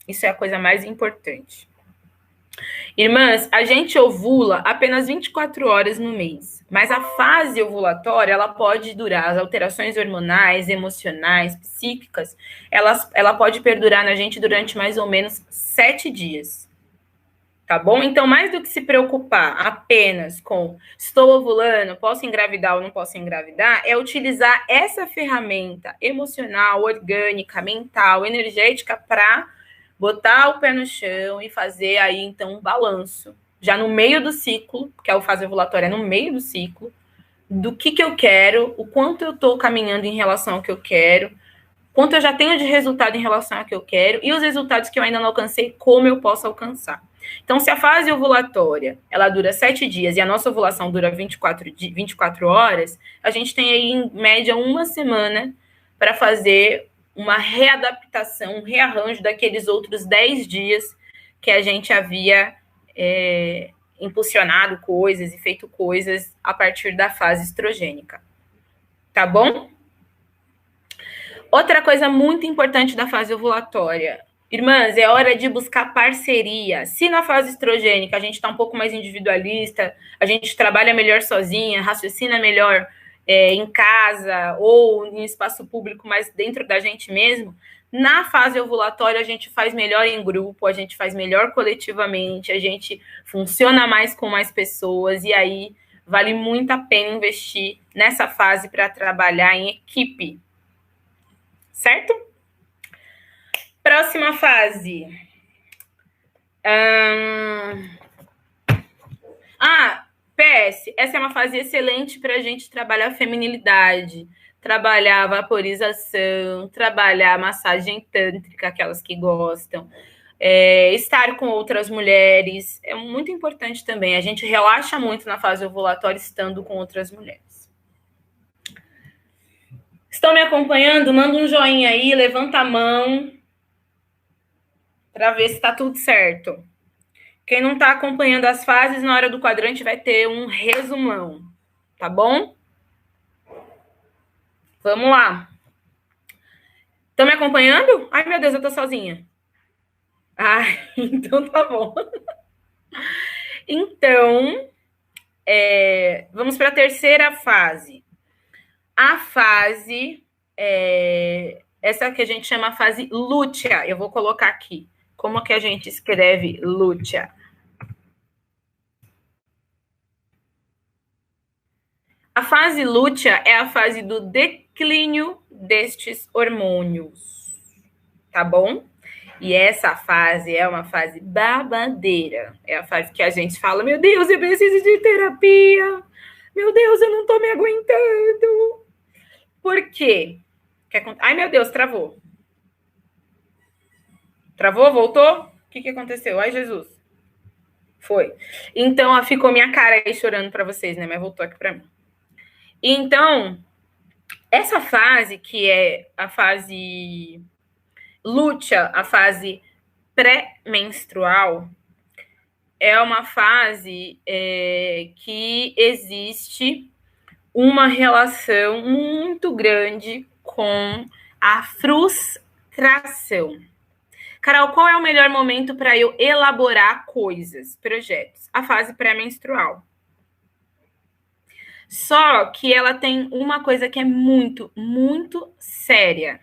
Isso é a coisa mais importante. Irmãs, a gente ovula apenas 24 horas no mês, mas a fase ovulatória, ela pode durar, as alterações hormonais, emocionais, psíquicas, ela pode perdurar na gente durante mais ou menos 7 dias, tá bom? Então, mais do que se preocupar apenas com estou ovulando, posso engravidar ou não posso engravidar, é utilizar essa ferramenta emocional, orgânica, mental, energética para botar o pé no chão e fazer aí, então, um balanço. Já no meio do ciclo, que é o fase ovulatória, no meio do ciclo, do que eu quero, o quanto eu estou caminhando em relação ao que eu quero, quanto eu já tenho de resultado em relação ao que eu quero, e os resultados que eu ainda não alcancei, como eu posso alcançar. Então, se a fase ovulatória, ela dura 7 dias e a nossa ovulação dura 24 horas, a gente tem aí, em média, uma semana para fazer uma readaptação, um rearranjo daqueles outros 10 dias que a gente havia impulsionado coisas e feito coisas a partir da fase estrogênica. Tá bom? Outra coisa muito importante da fase ovulatória. Irmãs, é hora de buscar parceria. Se na fase estrogênica a gente está um pouco mais individualista, a gente trabalha melhor sozinha, raciocina melhor em casa ou em espaço público, mas dentro da gente mesmo, na fase ovulatória a gente faz melhor em grupo, a gente faz melhor coletivamente, a gente funciona mais com mais pessoas, e aí vale muito a pena investir nessa fase para trabalhar em equipe. Certo? Próxima fase. PS, essa é uma fase excelente para a gente trabalhar feminilidade, trabalhar vaporização, trabalhar massagem tântrica, aquelas que gostam, estar com outras mulheres. É muito importante também. A gente relaxa muito na fase ovulatória estando com outras mulheres. Estão me acompanhando? Manda um joinha aí, levanta a mão para ver se está tudo certo. Quem não está acompanhando as fases, na hora do quadrante vai ter um resumão, tá bom? Vamos lá. Estão me acompanhando? Ai, meu Deus, eu tô sozinha. Então tá bom. Então, vamos para a terceira fase. A fase, essa que a gente chama a fase lútea. Eu vou colocar aqui. Como que a gente escreve lútea? A fase lútea é a fase do declínio destes hormônios, tá bom? E essa fase é uma fase babadeira. É a fase que a gente fala, meu Deus, eu preciso de terapia. Meu Deus, eu não tô me aguentando. Por quê? Ai, meu Deus, travou. Travou? Voltou? O que aconteceu? Ai, Jesus. Foi. Então, ficou minha cara aí chorando para vocês, né? Mas voltou aqui para mim. Então, essa fase, que é a fase lútea, a fase pré-menstrual, é uma fase que existe uma relação muito grande com a frustração. Carol, qual é o melhor momento para eu elaborar coisas, projetos? A fase pré-menstrual. Só que ela tem uma coisa que é muito, muito séria.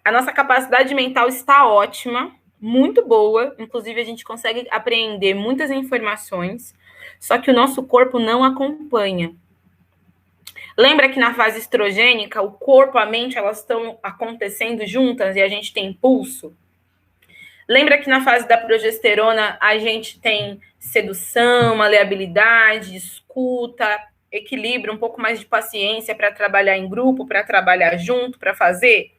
A nossa capacidade mental está ótima, muito boa. Inclusive, a gente consegue apreender muitas informações, só que o nosso corpo não acompanha. Lembra que na fase estrogênica, o corpo e a mente, elas estão acontecendo juntas e a gente tem impulso? Lembra que na fase da progesterona a gente tem sedução, maleabilidade, escuta, equilíbrio, um pouco mais de paciência para trabalhar em grupo, para trabalhar junto, para fazer?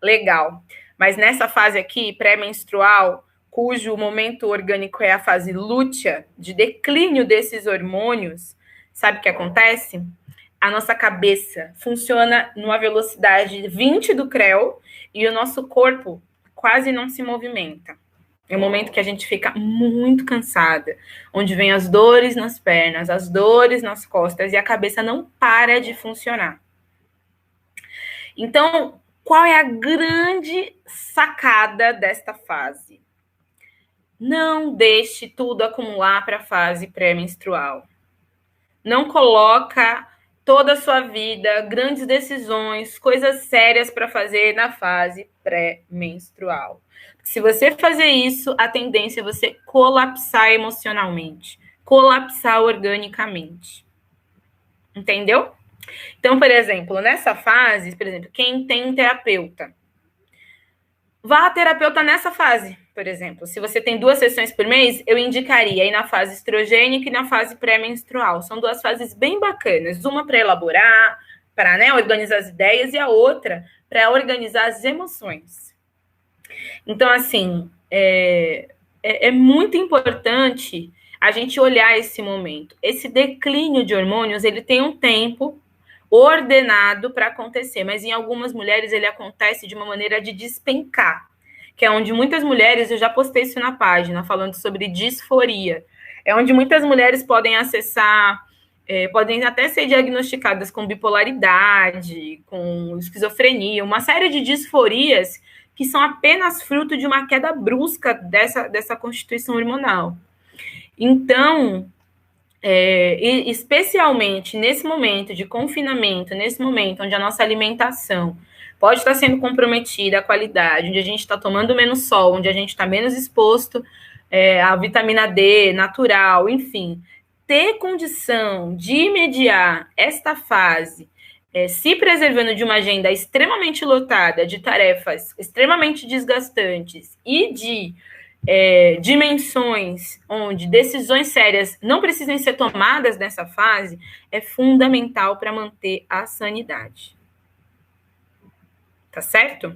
Legal. Mas nessa fase aqui, pré-menstrual, cujo momento orgânico é a fase lútea, de declínio desses hormônios, sabe o que acontece? A nossa cabeça funciona numa velocidade 20 do CREO e o nosso corpo quase não se movimenta. É um momento que a gente fica muito cansada, onde vem as dores nas pernas, as dores nas costas e a cabeça não para de funcionar. Então, qual é a grande sacada desta fase? Não deixe tudo acumular para a fase pré-menstrual. Não coloca toda a sua vida, grandes decisões, coisas sérias para fazer na fase pré-menstrual. Se você fazer isso, a tendência é você colapsar emocionalmente, colapsar organicamente. Entendeu? Então, por exemplo, nessa fase, por exemplo, quem tem terapeuta, vá a terapeuta nessa fase, por exemplo. Se você tem 2 sessões por mês, eu indicaria aí na fase estrogênica e na fase pré-menstrual. São 2 fases bem bacanas. Uma para elaborar, para, né, organizar as ideias, e a outra para organizar as emoções. Então, assim, é muito importante a gente olhar esse momento. Esse declínio de hormônios, ele tem um tempo ordenado para acontecer, mas em algumas mulheres ele acontece de uma maneira de despencar, que é onde muitas mulheres, eu já postei isso na página, falando sobre disforia, é onde muitas mulheres podem acessar, podem até ser diagnosticadas com bipolaridade, com esquizofrenia, uma série de disforias que são apenas fruto de uma queda brusca dessa constituição hormonal. Então, especialmente nesse momento de confinamento, nesse momento onde a nossa alimentação pode estar sendo comprometida, a qualidade, onde a gente está tomando menos sol, onde a gente está menos exposto à vitamina D natural, enfim, ter condição de mediar esta fase, se preservando de uma agenda extremamente lotada, de tarefas extremamente desgastantes e de dimensões onde decisões sérias não precisem ser tomadas nessa fase, é fundamental para manter a sanidade. Tá certo?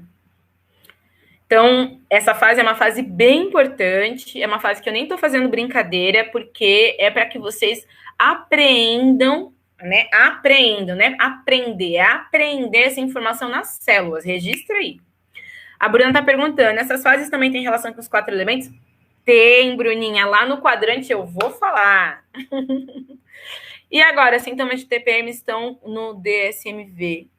Então, essa fase é uma fase bem importante, é uma fase que eu nem estou fazendo brincadeira, porque é para que vocês aprendam, né? Aprender essa informação nas células. Registra aí. A Bruna está perguntando, essas fases também têm relação com os 4 elementos? Tem, Bruninha. Lá no quadrante eu vou falar. E agora, sintomas de TPM estão no DSM-V.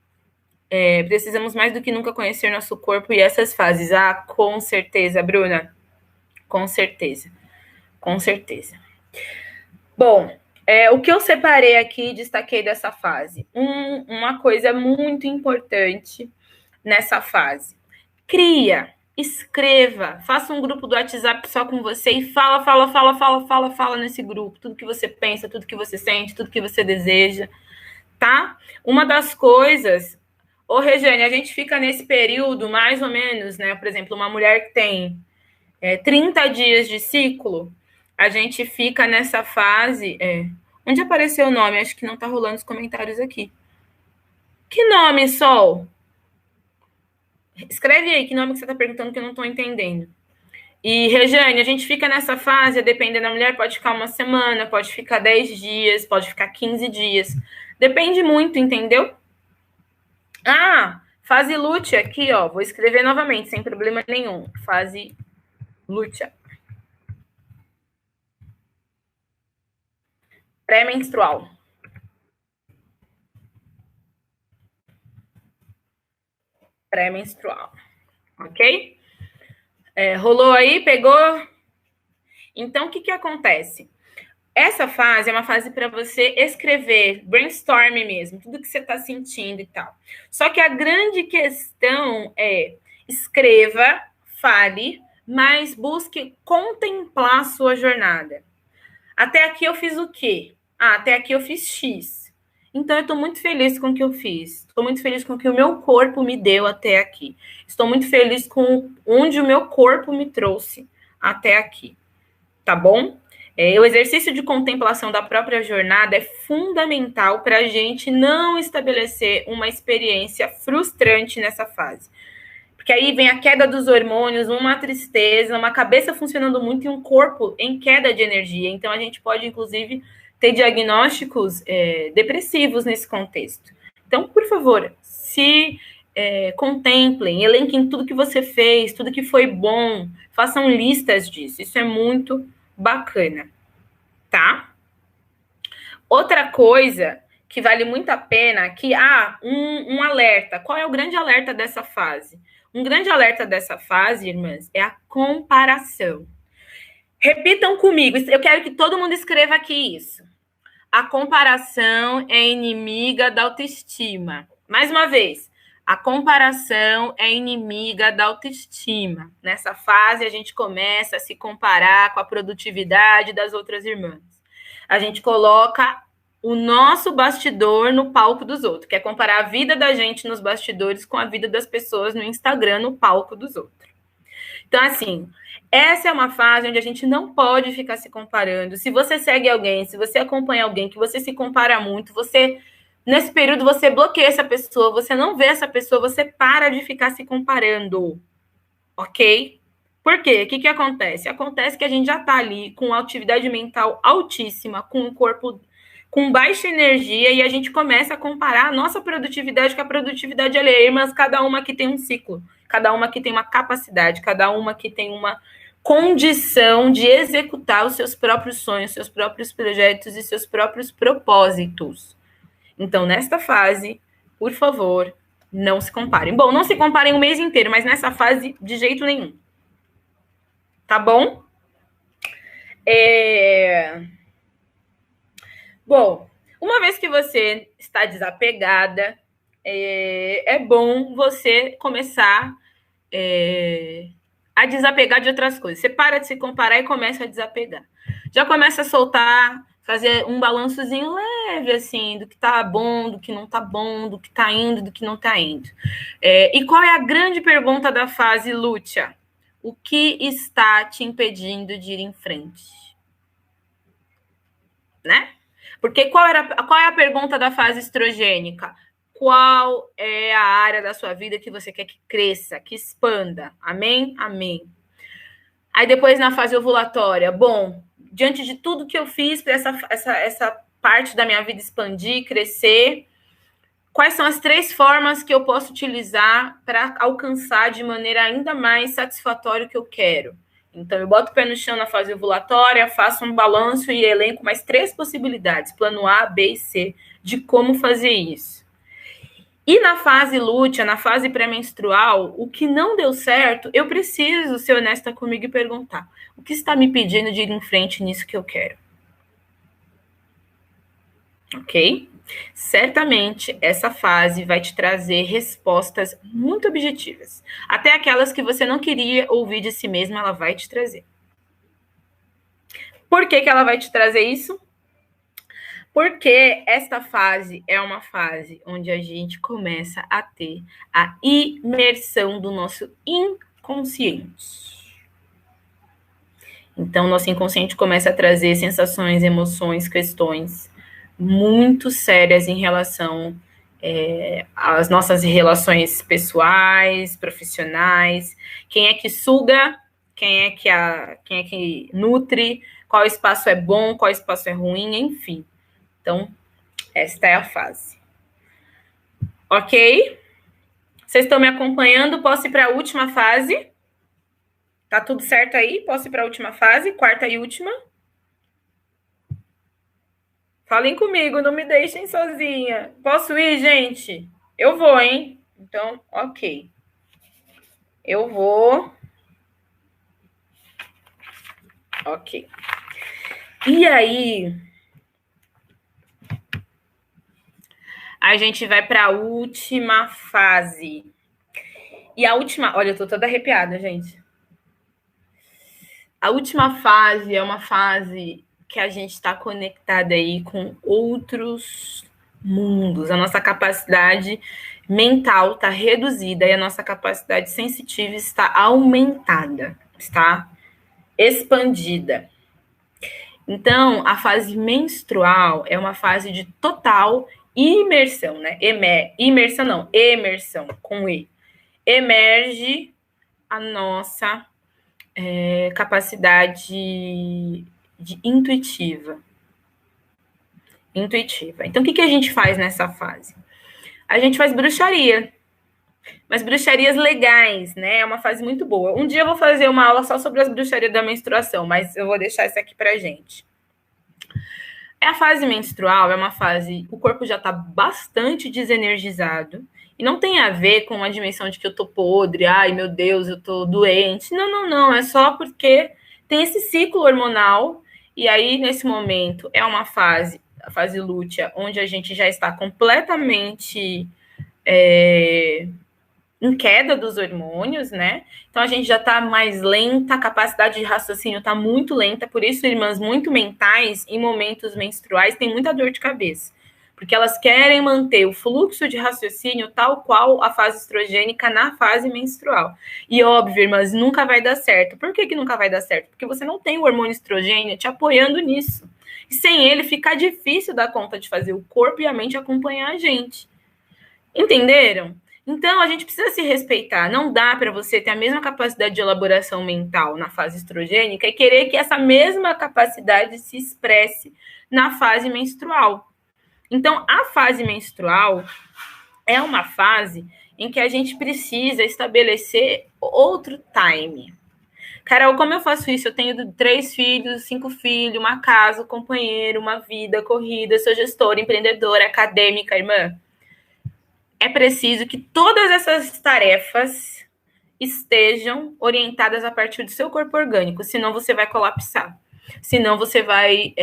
Precisamos mais do que nunca conhecer nosso corpo e essas fases. Ah, com certeza, Bruna. Com certeza. Com certeza. Bom, o que eu separei aqui e destaquei dessa fase? Uma coisa muito importante nessa fase. Cria, escreva, faça um grupo do WhatsApp só com você e fala nesse grupo. Tudo que você pensa, tudo que você sente, tudo que você deseja, tá? Uma das coisas... Ô, Regiane, a gente fica nesse período, mais ou menos, né? Por exemplo, uma mulher que tem 30 dias de ciclo, a gente fica nessa fase... Onde apareceu o nome? Acho que não tá rolando os comentários aqui. Que nome, Sol? Escreve aí que nome que você está perguntando que eu não estou entendendo. E, Regiane, a gente fica nessa fase, dependendo da mulher, pode ficar 1 semana, pode ficar 10 dias, pode ficar 15 dias. Depende muito, entendeu? Ah, fase lútea aqui, ó. Vou escrever novamente, sem problema nenhum. Fase lútea. Pré-menstrual. Pré-menstrual. Ok? Rolou aí? Pegou? Então, o que acontece? Essa fase é uma fase para você escrever, brainstorm mesmo, tudo que você está sentindo e tal. Só que a grande questão é escreva, fale, mas busque contemplar a sua jornada. Até aqui eu fiz o quê? Até aqui eu fiz X. Então, eu estou muito feliz com o que eu fiz. Estou muito feliz com o que o meu corpo me deu até aqui. Estou muito feliz com onde o meu corpo me trouxe até aqui. Tá bom? O exercício de contemplação da própria jornada é fundamental para a gente não estabelecer uma experiência frustrante nessa fase. Porque aí vem a queda dos hormônios, uma tristeza, uma cabeça funcionando muito e um corpo em queda de energia. Então, a gente pode, inclusive, ter diagnósticos depressivos nesse contexto. Então, por favor, se contemplem, elenquem tudo que você fez, tudo que foi bom, façam listas disso. Isso é muito bacana, tá? Outra coisa que vale muito a pena aqui, um alerta. Qual é o grande alerta dessa fase? Um grande alerta dessa fase, irmãs, é a comparação. Repitam comigo. Eu quero que todo mundo escreva aqui isso. A comparação é inimiga da autoestima. Mais uma vez. A comparação é inimiga da autoestima. Nessa fase, a gente começa a se comparar com a produtividade das outras irmãs. A gente coloca o nosso bastidor no palco dos outros, que é comparar a vida da gente nos bastidores com a vida das pessoas no Instagram no palco dos outros. Então, assim, essa é uma fase onde a gente não pode ficar se comparando. Se você segue alguém, se você acompanha alguém que você se compara muito, nesse período você bloqueia essa pessoa, você não vê essa pessoa, você para de ficar se comparando, ok? Por quê? O que acontece? Acontece que a gente já está ali com uma atividade mental altíssima, com um corpo com baixa energia, e a gente começa a comparar a nossa produtividade com a produtividade alheia, mas cada uma que tem um ciclo, cada uma que tem uma capacidade, cada uma que tem uma condição de executar os seus próprios sonhos, seus próprios projetos e seus próprios propósitos. Então, nesta fase, por favor, não se comparem. Bom, não se comparem o mês inteiro, mas nessa fase, de jeito nenhum. Tá bom? Bom, uma vez que você está desapegada, é bom você começar a desapegar de outras coisas. Você para de se comparar e começa a desapegar. Já começa a soltar, fazer um balançozinho leve, assim, do que tá bom, do que não tá bom, do que tá indo, do que não tá indo. E qual é a grande pergunta da fase, Lúcia? O que está te impedindo de ir em frente? Né? Porque qual é a pergunta da fase estrogênica? Qual é a área da sua vida que você quer que cresça, que expanda? Amém? Amém. Aí depois na fase ovulatória, bom, diante de tudo que eu fiz para essa parte da minha vida expandir, crescer, quais são as 3 formas que eu posso utilizar para alcançar de maneira ainda mais satisfatória o que eu quero? Então, eu boto o pé no chão na fase ovulatória, faço um balanço e elenco mais 3 possibilidades, plano A, B e C, de como fazer isso. E na fase lútea, na fase pré-menstrual, o que não deu certo, eu preciso ser honesta comigo e perguntar: o que está me impedindo de ir em frente nisso que eu quero? Ok? Certamente, essa fase vai te trazer respostas muito objetivas. Até aquelas que você não queria ouvir de si mesma, ela vai te trazer. Por que ela vai te trazer isso? Porque esta fase é uma fase onde a gente começa a ter a imersão do nosso inconsciente. Então, nosso inconsciente começa a trazer sensações, emoções, questões muito sérias em relação às nossas relações pessoais, profissionais, quem é que suga, quem é que nutre, qual espaço é bom, qual espaço é ruim, enfim. Então, esta é a fase. Ok? Vocês estão me acompanhando? Posso ir para a última fase? Tá tudo certo aí? Posso ir para a última fase? Quarta e última? Falem comigo, não me deixem sozinha. Posso ir, gente? Eu vou, hein? Então, ok. Eu vou. Ok. E aí, a gente vai para a última fase. E a última... Olha, eu tô toda arrepiada, gente. A última fase é uma fase que a gente está conectada aí com outros mundos. A nossa capacidade mental está reduzida e a nossa capacidade sensitiva está aumentada, está expandida. Então, a fase menstrual é uma fase de total imersão, né? Imersão não, emersão, com E. Emerge a nossa capacidade intuitiva. Então, o que a gente faz nessa fase? A gente faz bruxaria. Mas bruxarias legais, né? É uma fase muito boa. Um dia eu vou fazer uma aula só sobre as bruxarias da menstruação, mas eu vou deixar isso aqui pra gente. A fase menstrual é uma fase... O corpo já tá bastante desenergizado. E não tem a ver com a dimensão de que eu tô podre. Ai, meu Deus, eu tô doente. Não. É só porque tem esse ciclo hormonal, e aí, nesse momento, é uma fase, a fase lútea, onde a gente já está completamente em queda dos hormônios, né? Então, a gente já está mais lenta, a capacidade de raciocínio está muito lenta, por isso, irmãs muito mentais, em momentos menstruais, têm muita dor de cabeça. Porque elas querem manter o fluxo de raciocínio tal qual a fase estrogênica na fase menstrual. E óbvio, irmãs, nunca vai dar certo. Por que nunca vai dar certo? Porque você não tem o hormônio estrogênio te apoiando nisso. E sem ele, fica difícil dar conta de fazer o corpo e a mente acompanhar a gente. Entenderam? Então, a gente precisa se respeitar. Não dá para você ter a mesma capacidade de elaboração mental na fase estrogênica e querer que essa mesma capacidade se expresse na fase menstrual. Então, a fase menstrual é uma fase em que a gente precisa estabelecer outro time. Carol, como eu faço isso? Eu tenho 3 filhos, 5 filhos, uma casa, um companheiro, uma vida corrida, sou gestora, empreendedora, acadêmica, irmã. É preciso que todas essas tarefas estejam orientadas a partir do seu corpo orgânico, senão você vai colapsar. Senão você vai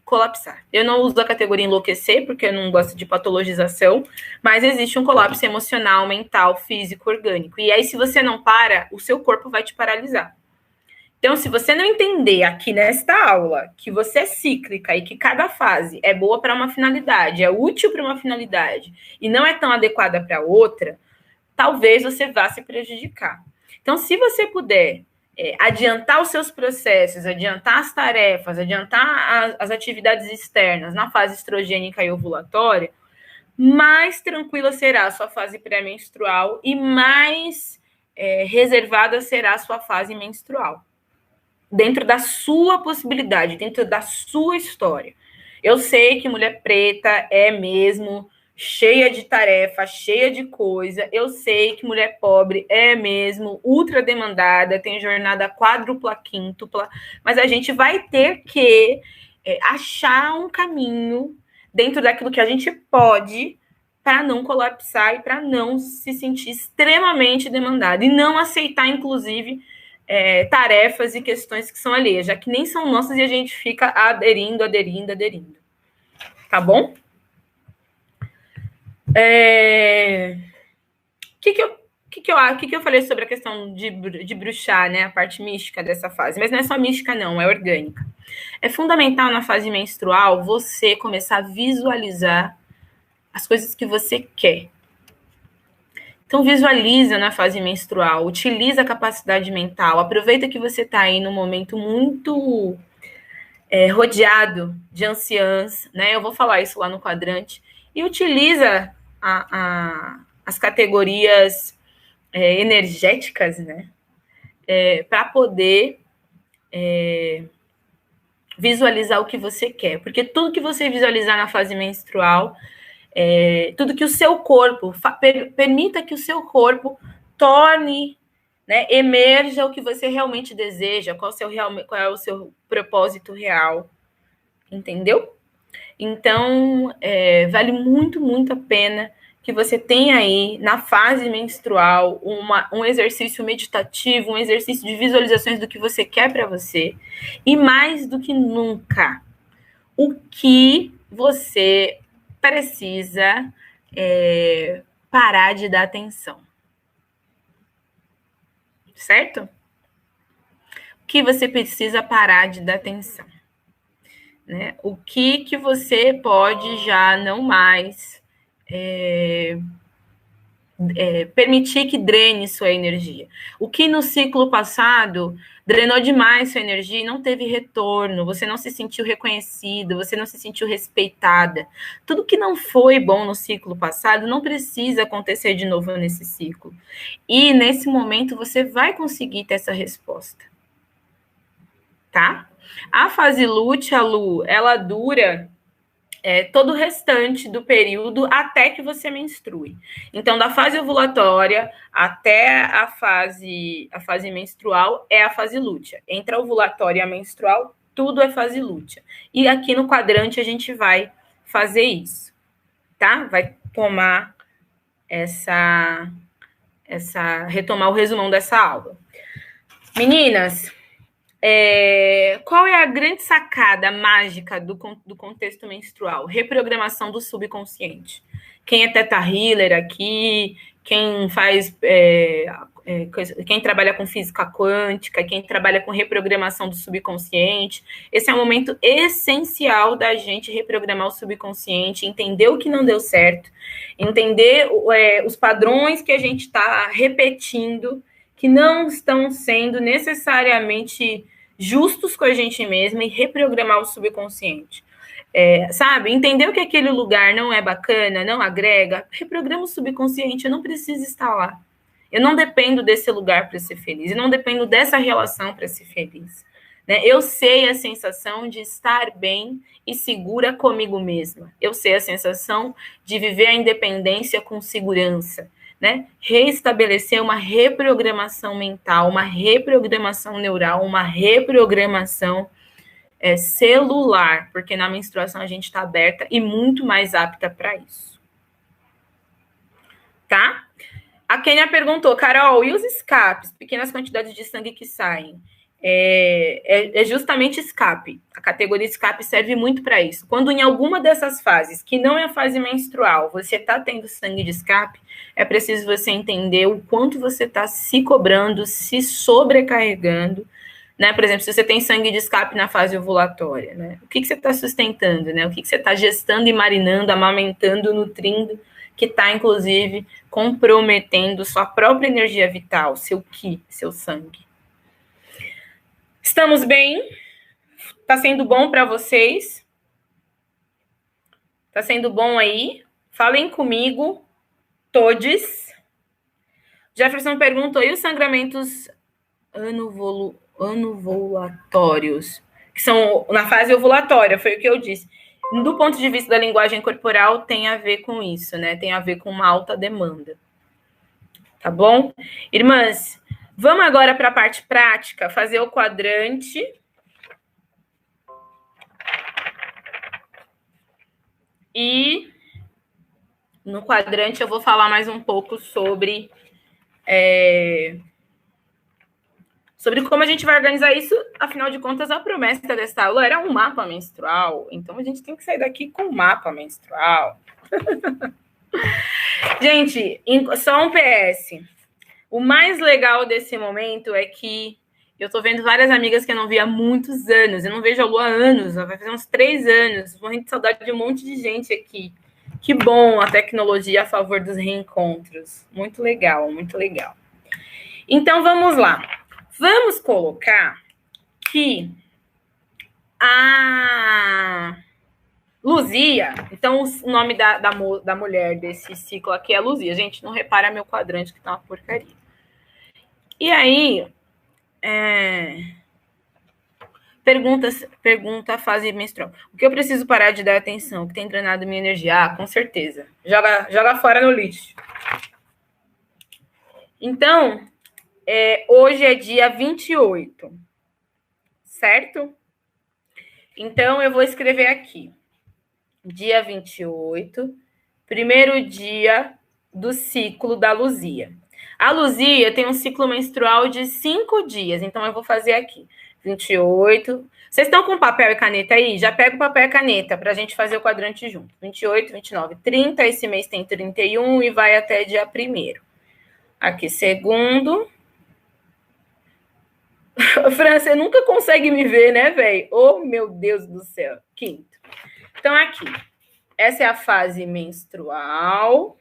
colapsar. Eu não uso a categoria enlouquecer, porque eu não gosto de patologização, mas existe um colapso emocional, mental, físico, orgânico. E aí, se você não para, o seu corpo vai te paralisar. Então, se você não entender aqui nesta aula que você é cíclica e que cada fase é boa para uma finalidade, é útil para uma finalidade e não é tão adequada para outra, talvez você vá se prejudicar. Então, se você puder adiantar os seus processos, adiantar as tarefas, adiantar as atividades externas na fase estrogênica e ovulatória, mais tranquila será a sua fase pré-menstrual e mais reservada será a sua fase menstrual. Dentro da sua possibilidade, dentro da sua história. Eu sei que mulher preta é mesmo cheia de tarefa, cheia de coisa. Eu sei que mulher pobre é mesmo ultra demandada, tem jornada quádrupla, quíntupla, mas a gente vai ter que achar um caminho dentro daquilo que a gente pode para não colapsar e para não se sentir extremamente demandada e não aceitar, inclusive, tarefas e questões que são alheias, já que nem são nossas e a gente fica aderindo. Tá bom? O que eu falei sobre a questão de bruxar, né? A parte mística dessa fase. Mas não é só mística, não, é orgânica. É fundamental na fase menstrual você começar a visualizar as coisas que você quer. Então, visualiza na fase menstrual, utiliza a capacidade mental, aproveita que você está aí num momento muito rodeado de anciãs, né? Eu vou falar isso lá no quadrante, e utiliza as categorias energéticas, né? Para poder visualizar o que você quer, porque tudo que você visualizar na fase menstrual, tudo que o seu corpo, permita que o seu corpo torne, né, emerja o que você realmente deseja, qual é o seu propósito real, entendeu? Então, vale muito, muito a pena que você tenha aí, na fase menstrual, um exercício meditativo, um exercício de visualizações do que você quer para você, e mais do que nunca, o que você precisa parar de dar atenção. Certo? O que você precisa parar de dar atenção. Né? O que você pode já não mais permitir que drene sua energia. O que no ciclo passado drenou demais sua energia e não teve retorno, você não se sentiu reconhecido, você não se sentiu respeitada. Tudo que não foi bom no ciclo passado não precisa acontecer de novo nesse ciclo. E nesse momento você vai conseguir ter essa resposta. Tá? A fase lútea, Lu, ela dura todo o restante do período até que você menstrue. Então, da fase ovulatória até a fase menstrual é a fase lútea. Entre a ovulatória e a menstrual, tudo é fase lútea. E aqui no quadrante a gente vai fazer isso, tá? Vai tomar retomar o resumão dessa aula. Meninas, qual é a grande sacada mágica do contexto menstrual? Reprogramação do subconsciente. Quem é Teta Healer aqui, quem faz, quem trabalha com física quântica, quem trabalha com reprogramação do subconsciente, esse é um momento essencial da gente reprogramar o subconsciente, entender o que não deu certo, entender os padrões que a gente está repetindo, que não estão sendo necessariamente justos com a gente mesma, e reprogramar o subconsciente. Sabe? Entender que aquele lugar não é bacana, não agrega, reprograma o subconsciente, eu não preciso estar lá. Eu não dependo desse lugar para ser feliz, eu não dependo dessa relação para ser feliz. Né? Eu sei a sensação de estar bem e segura comigo mesma. Eu sei a sensação de viver a independência com segurança. Né? Reestabelecer uma reprogramação mental, uma reprogramação neural, uma reprogramação celular, porque na menstruação a gente está aberta e muito mais apta para isso. Tá? A Kênia perguntou, Carol, e os escapes? Pequenas quantidades de sangue que saem. É justamente escape. A categoria escape serve muito para isso. Quando em alguma dessas fases, que não é a fase menstrual, você está tendo sangue de escape, é preciso você entender o quanto você está se cobrando, se sobrecarregando. Né? Por exemplo, se você tem sangue de escape na fase ovulatória, né? O que você está sustentando? Né? O que você está gestando e marinando, amamentando, nutrindo, que está, inclusive, comprometendo sua própria energia vital, seu ki, seu sangue. Estamos bem? Está sendo bom para vocês? Está sendo bom aí? Falem comigo, todes. Jefferson perguntou, e os sangramentos anovulatórios, que são na fase ovulatória, foi o que eu disse. Do ponto de vista da linguagem corporal, tem a ver com isso, né? Tem a ver com uma alta demanda. Tá bom? Irmãs, vamos agora para a parte prática, fazer o quadrante. E no quadrante eu vou falar mais um pouco sobre como a gente vai organizar isso. Afinal de contas, a promessa dessa aula era um mapa menstrual. Então, a gente tem que sair daqui com um mapa menstrual. Gente, só um PS. O mais legal desse momento é que eu tô vendo várias amigas que eu não vi há muitos anos. Eu não vejo a Lu há anos, vai fazer uns 3 anos. Morrendo de saudade de um monte de gente aqui. Que bom a tecnologia a favor dos reencontros. Muito legal, muito legal. Então, vamos lá. Vamos colocar que a Luzia, então o nome da mulher desse ciclo aqui é Luzia. Gente, não repara meu quadrante que tá uma porcaria. E aí, pergunta a fase menstrual. O que eu preciso parar de dar atenção? O que tem drenado minha energia? Ah, com certeza. Joga fora no lixo. Então, hoje é dia 28, certo? Então, eu vou escrever aqui. Dia 28, primeiro dia do ciclo da Luzia. A Luzia tem um ciclo menstrual de 5 dias, então eu vou fazer aqui. 28. Vocês estão com papel e caneta aí? Já pega o papel e caneta para a gente fazer o quadrante junto. 28, 29, 30. Esse mês tem 31 e vai até dia 1º. Aqui, segundo. Fran, você nunca consegue me ver, né, velho? Oh, meu Deus do céu. Quinto. Então, aqui. Essa é a fase menstrual.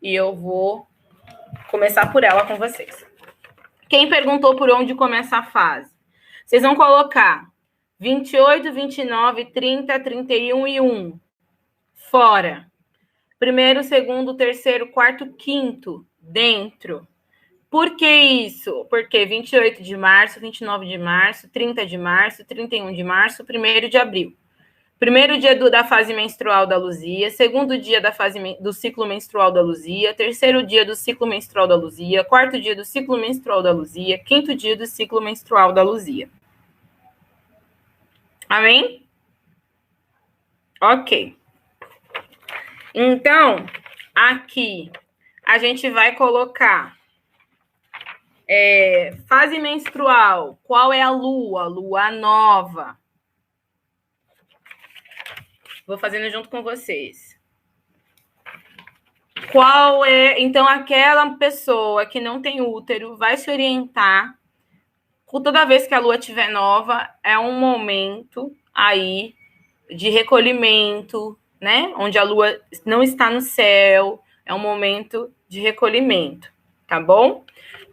E eu vou começar por ela com vocês. Quem perguntou por onde começa a fase? Vocês vão colocar 28, 29, 30, 31 e 1. Fora. Primeiro, segundo, terceiro, quarto, quinto. Dentro. Por que isso? Porque 28 de março, 29 de março, 30 de março, 31 de março, 1º de abril. Primeiro dia da fase menstrual da Luzia, segundo dia do ciclo menstrual da Luzia, terceiro dia do ciclo menstrual da Luzia, quarto dia do ciclo menstrual da Luzia, quinto dia do ciclo menstrual da Luzia. Amém? Ok. Então, aqui, a gente vai colocar Fase menstrual. Qual é a lua? Lua nova. Vou fazendo junto com vocês. Qual é... Então, aquela pessoa que não tem útero vai se orientar. Toda vez que a lua estiver nova, é um momento aí de recolhimento, né? Onde a lua não está no céu. É um momento de recolhimento, tá bom?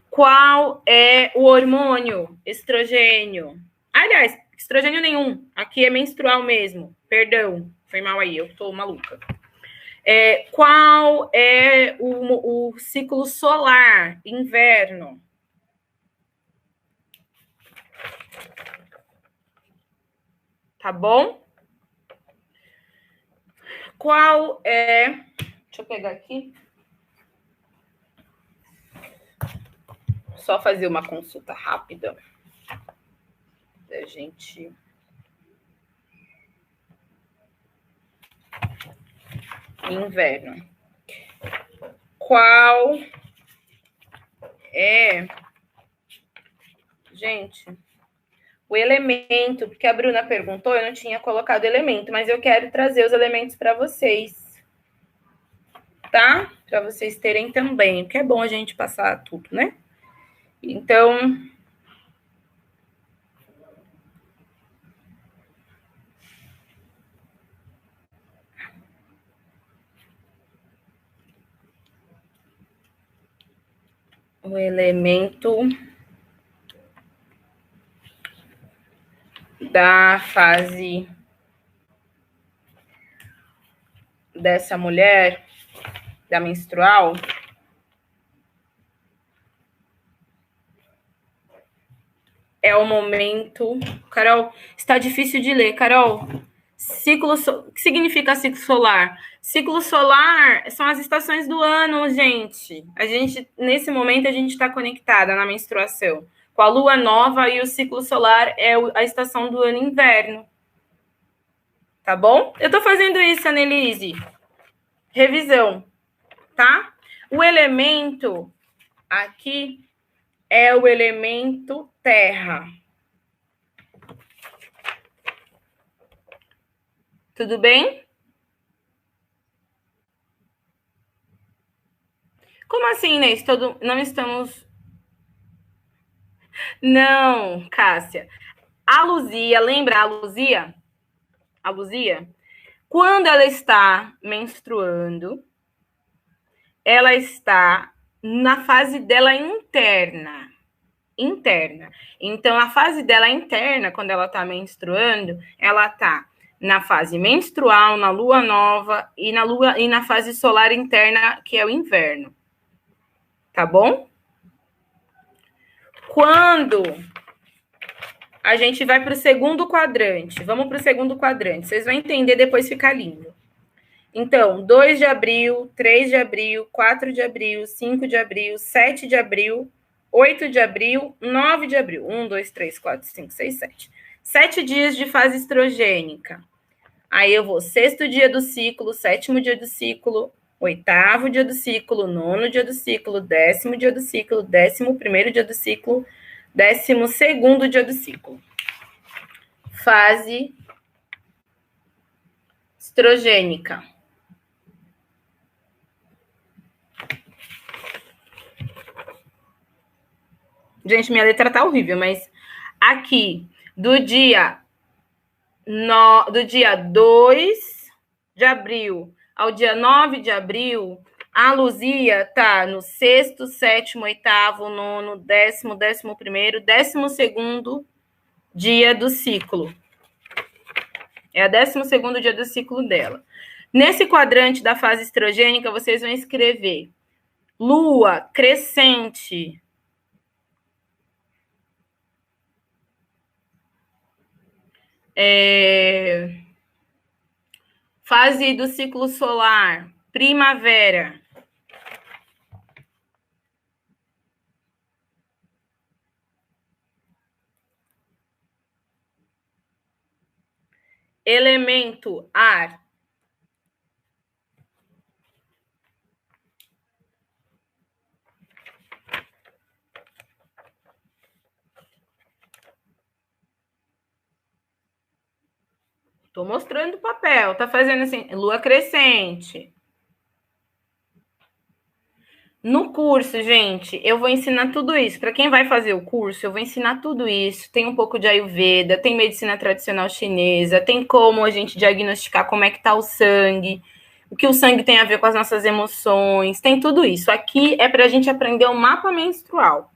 Qual é o hormônio? Estrogênio. Aliás, estrogênio nenhum. Aqui é menstrual mesmo. Perdão, foi mal aí, eu tô maluca. Qual é o ciclo solar? Inverno. Tá bom? Qual é... Deixa eu pegar aqui. Só fazer uma consulta rápida. Da gente... Inverno. Qual é... Gente... O elemento, porque a Bruna perguntou, eu não tinha colocado elemento, mas eu quero trazer os elementos para vocês, tá? Para vocês terem também, porque é bom a gente passar tudo, né? Então, o elemento da fase dessa mulher, da menstrual, é o momento... Carol, está difícil de ler, Carol. O que significa ciclo solar? Ciclo solar são as estações do ano, gente. Nesse momento, a gente está conectada na menstruação com a lua nova e o ciclo solar é a estação do ano inverno. Tá bom? Eu tô fazendo isso, Annelise. Revisão, tá? O elemento aqui é o elemento terra. Tudo bem? Como assim, Inês? Não estamos... Não, Cássia. A Luzia, lembra a Luzia? A Luzia? Quando ela está menstruando, ela está na fase dela interna. Então, a fase dela interna, quando ela está menstruando, ela está na fase menstrual, na lua nova e na fase solar interna, que é o inverno. Tá bom? Quando a gente vai para o segundo quadrante, vamos para o segundo quadrante, vocês vão entender, depois fica lindo. Então, 2 de abril, 3 de abril, 4 de abril, 5 de abril, 7 de abril, 8 de abril, 9 de abril. 1, 2, 3, 4, 5, 6, 7. 7 dias de fase estrogênica. Aí eu vou 6º dia do ciclo, 7º dia do ciclo, 8º dia do ciclo, 9º dia do ciclo, 10º dia do ciclo, 11º dia do ciclo, 12º dia do ciclo. Fase estrogênica. Gente, minha letra tá horrível, mas aqui, do dia 2 de abril ao dia 9 de abril, a Luzia tá no 6º, 7º, 8º, 9º, 10º, 11º, 12º dia do ciclo. É o 12º dia do ciclo dela. Nesse quadrante da fase estrogênica, vocês vão escrever lua crescente, fase do ciclo solar, primavera. Elemento ar. Tô mostrando o papel. Tá fazendo assim, lua crescente. No curso, gente, eu vou ensinar tudo isso. Para quem vai fazer o curso, eu vou ensinar tudo isso. Tem um pouco de Ayurveda, tem medicina tradicional chinesa, tem como a gente diagnosticar como é que tá o sangue, o que o sangue tem a ver com as nossas emoções, tem tudo isso. Aqui é para a gente aprender o mapa menstrual,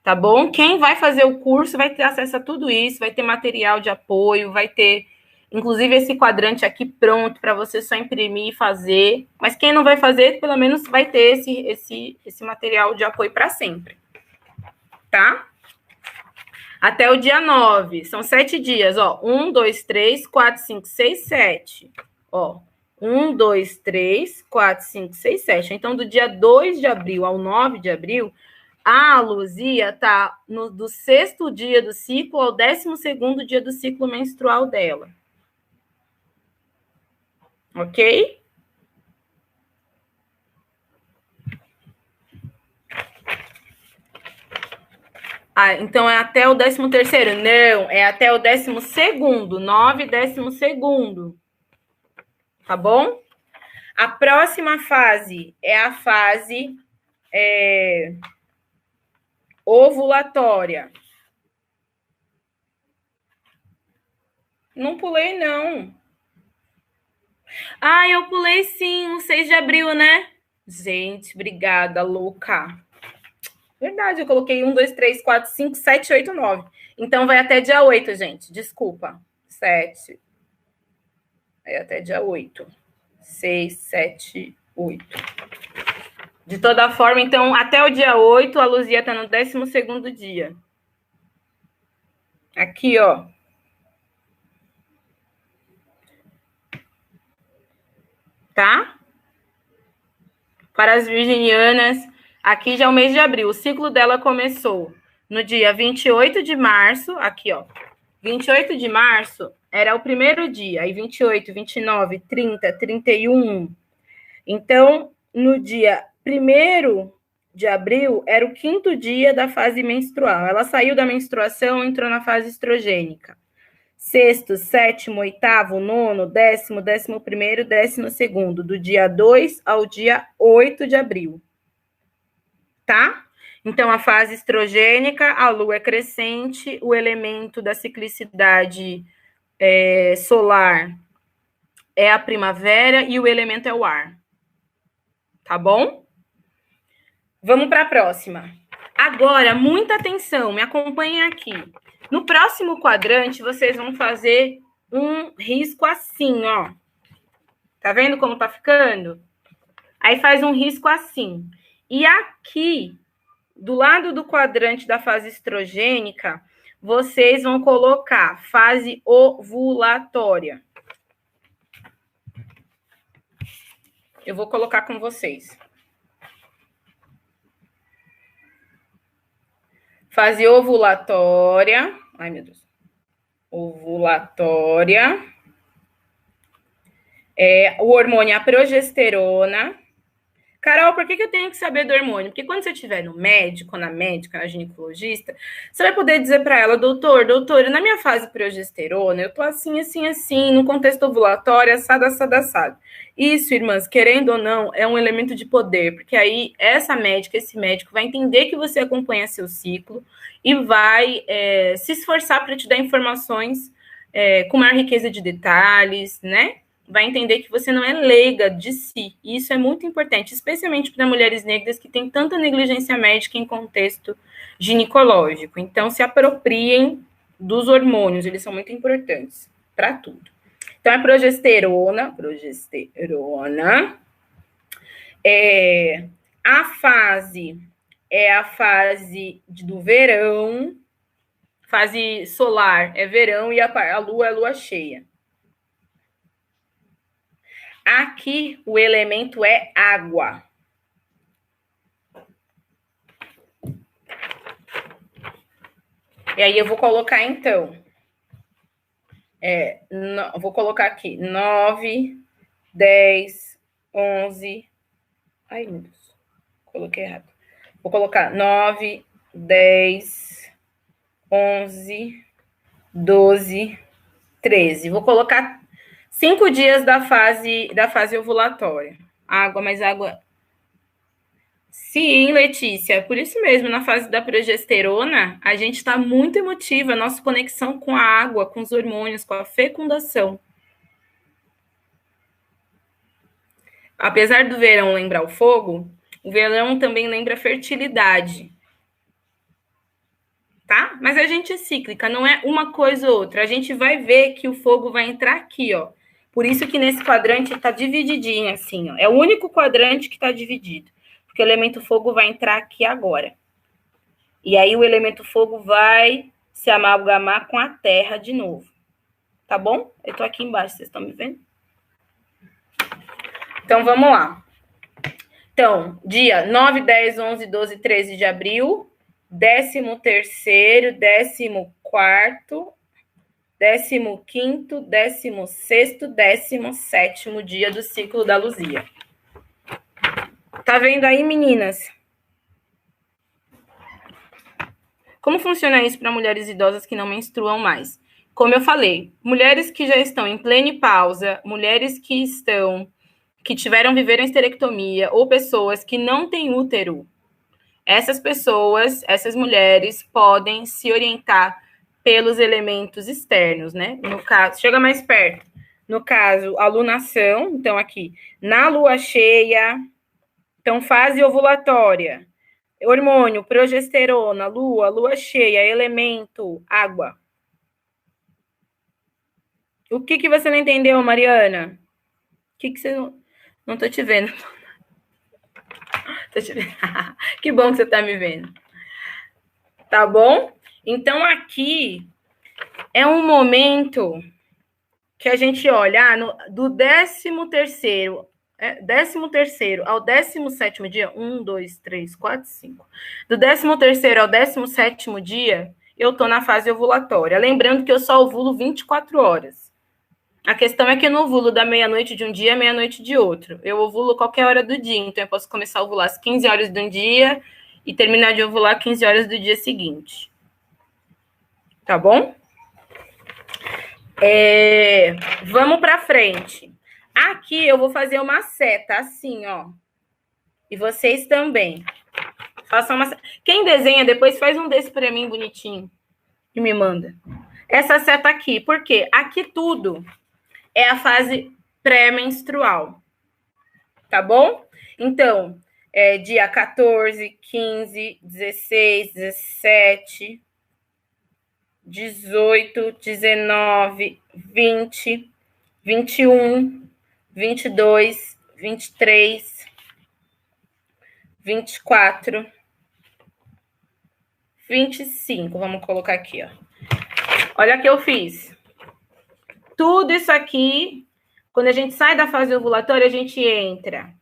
tá bom? Quem vai fazer o curso vai ter acesso a tudo isso, vai ter material de apoio, vai ter inclusive esse quadrante aqui pronto para você só imprimir e fazer. Mas quem não vai fazer, pelo menos vai ter esse material de apoio para sempre. Tá? Até o dia 9. São 7 dias, ó. 1, 2, 3, 4, 5, 6, 7. Ó. 1, 2, 3, 4, 5, 6, 7. Então, do dia 2 de abril ao 9 de abril, a Luzia tá do 6º dia do ciclo ao 12º dia do ciclo menstrual dela. Ok? Ah, então é até o 13º? Não, é até o 12º. 9, 12º. Tá bom? A próxima fase é a fase ovulatória. Não pulei, não. Ah, eu pulei sim, o 6 de abril, né? Gente, obrigada, louca. Verdade, eu coloquei 1, 2, 3, 4, 5, 7, 8, 9. Então vai até dia 8, gente. Desculpa. 7. Vai até dia 8. 6, 7, 8. De toda forma, então, até o dia 8, a Luzia tá no 12º dia. Aqui, ó. Tá? Para as virginianas, aqui já é o mês de abril. O ciclo dela começou no dia 28 de março. Aqui, ó. 28 de março era o primeiro dia. Aí 28, 29, 30, 31. Então, no dia 1º de abril, era o 5º dia da fase menstrual. Ela saiu da menstruação e entrou na fase estrogênica. 6º, 7º, 8º, 9º, 10º, 11º, 12º, do dia 2 ao dia 8 de abril. Tá? Então, a fase estrogênica, a lua é crescente, o elemento da ciclicidade solar é a primavera e o elemento é o ar. Tá bom? Vamos para a próxima. Agora, muita atenção, me acompanhem aqui. No próximo quadrante, vocês vão fazer um risco assim, ó. Tá vendo como tá ficando? Aí faz um risco assim. E aqui, do lado do quadrante da fase estrogênica, vocês vão colocar fase ovulatória. Eu vou colocar com vocês. Fase ovulatória. Ai, meu Deus. Ovulatória. O hormônio é a progesterona. Carol, por que eu tenho que saber do hormônio? Porque quando você estiver no médico, na médica, na ginecologista, você vai poder dizer para ela, doutor, na minha fase progesterona, eu tô assim, assim, assim, no contexto ovulatório, assado, assado, assado. Isso, irmãs, querendo ou não, é um elemento de poder, porque aí essa médica, esse médico vai entender que você acompanha seu ciclo e vai se esforçar para te dar informações com maior riqueza de detalhes, né? Vai entender que você não é leiga de si. E isso é muito importante, especialmente para mulheres negras que têm tanta negligência médica em contexto ginecológico. Então, se apropriem dos hormônios, eles são muito importantes para tudo. Então, a progesterona. A fase é a fase do verão. Fase solar é verão e a lua é lua cheia. Aqui, o elemento é água. E aí, eu vou colocar, então, vou colocar aqui, 9, 10, 11... Ai, meu Deus, coloquei errado. Vou colocar 9, 10, 11, 12, 13. Vou colocar 5 dias da fase ovulatória. Água, mais água. Sim, Letícia, por isso mesmo, na fase da progesterona, a gente está muito emotiva, a nossa conexão com a água, com os hormônios, com a fecundação. Apesar do verão lembrar o fogo, o verão também lembra a fertilidade. Tá? Mas a gente é cíclica, não é uma coisa ou outra. A gente vai ver que o fogo vai entrar aqui, ó. Por isso que nesse quadrante tá divididinho assim, ó. É o único quadrante que tá dividido. Porque o elemento fogo vai entrar aqui agora. E aí o elemento fogo vai se amalgamar com a terra de novo. Tá bom? Eu tô aqui embaixo, vocês estão me vendo? Então, vamos lá. Então, dia 9, 10, 11, 12, 13 de abril, 13º, 14º, 15º, 16º, 17º dia do ciclo da Luzia. Tá vendo aí, meninas? Como funciona isso para mulheres idosas que não menstruam mais? Como eu falei, mulheres que já estão em plenipausa, mulheres que viveram esterectomia, ou pessoas que não têm útero, essas pessoas, essas mulheres, podem se orientar pelos elementos externos, né? No caso, chega mais perto. No caso, a lunação, então aqui, na lua cheia, então fase ovulatória, hormônio, progesterona, lua cheia, elemento, água. O que você não entendeu, Mariana? O que você não tô te vendo? Tô te vendo. Que bom que você tá me vendo. Tá bom? Então, aqui é um momento que a gente olha do 13º ao 17º dia, 1, 2, 3, 4, 5. Do 13º ao 17º dia, eu tô na fase ovulatória. Lembrando que eu só ovulo 24 horas. A questão é que eu não ovulo da meia-noite de um dia à meia-noite de outro. Eu ovulo qualquer hora do dia. Então, eu posso começar a ovular às 15 horas de um dia e terminar de ovular às 15 horas do dia seguinte. Tá bom? Vamos para frente. Aqui eu vou fazer uma seta assim, ó. E vocês também. Façam uma seta. Quem desenha depois faz um desse para mim bonitinho e me manda. Essa seta aqui, por quê? Aqui tudo é a fase pré-menstrual. Tá bom? Então, dia 14, 15, 16, 17, 18, 19, 20, 21, 22, 23, 24, 25. Vamos colocar aqui, ó. Olha o que eu fiz. Tudo isso aqui, quando a gente sai da fase ovulatória, a gente entra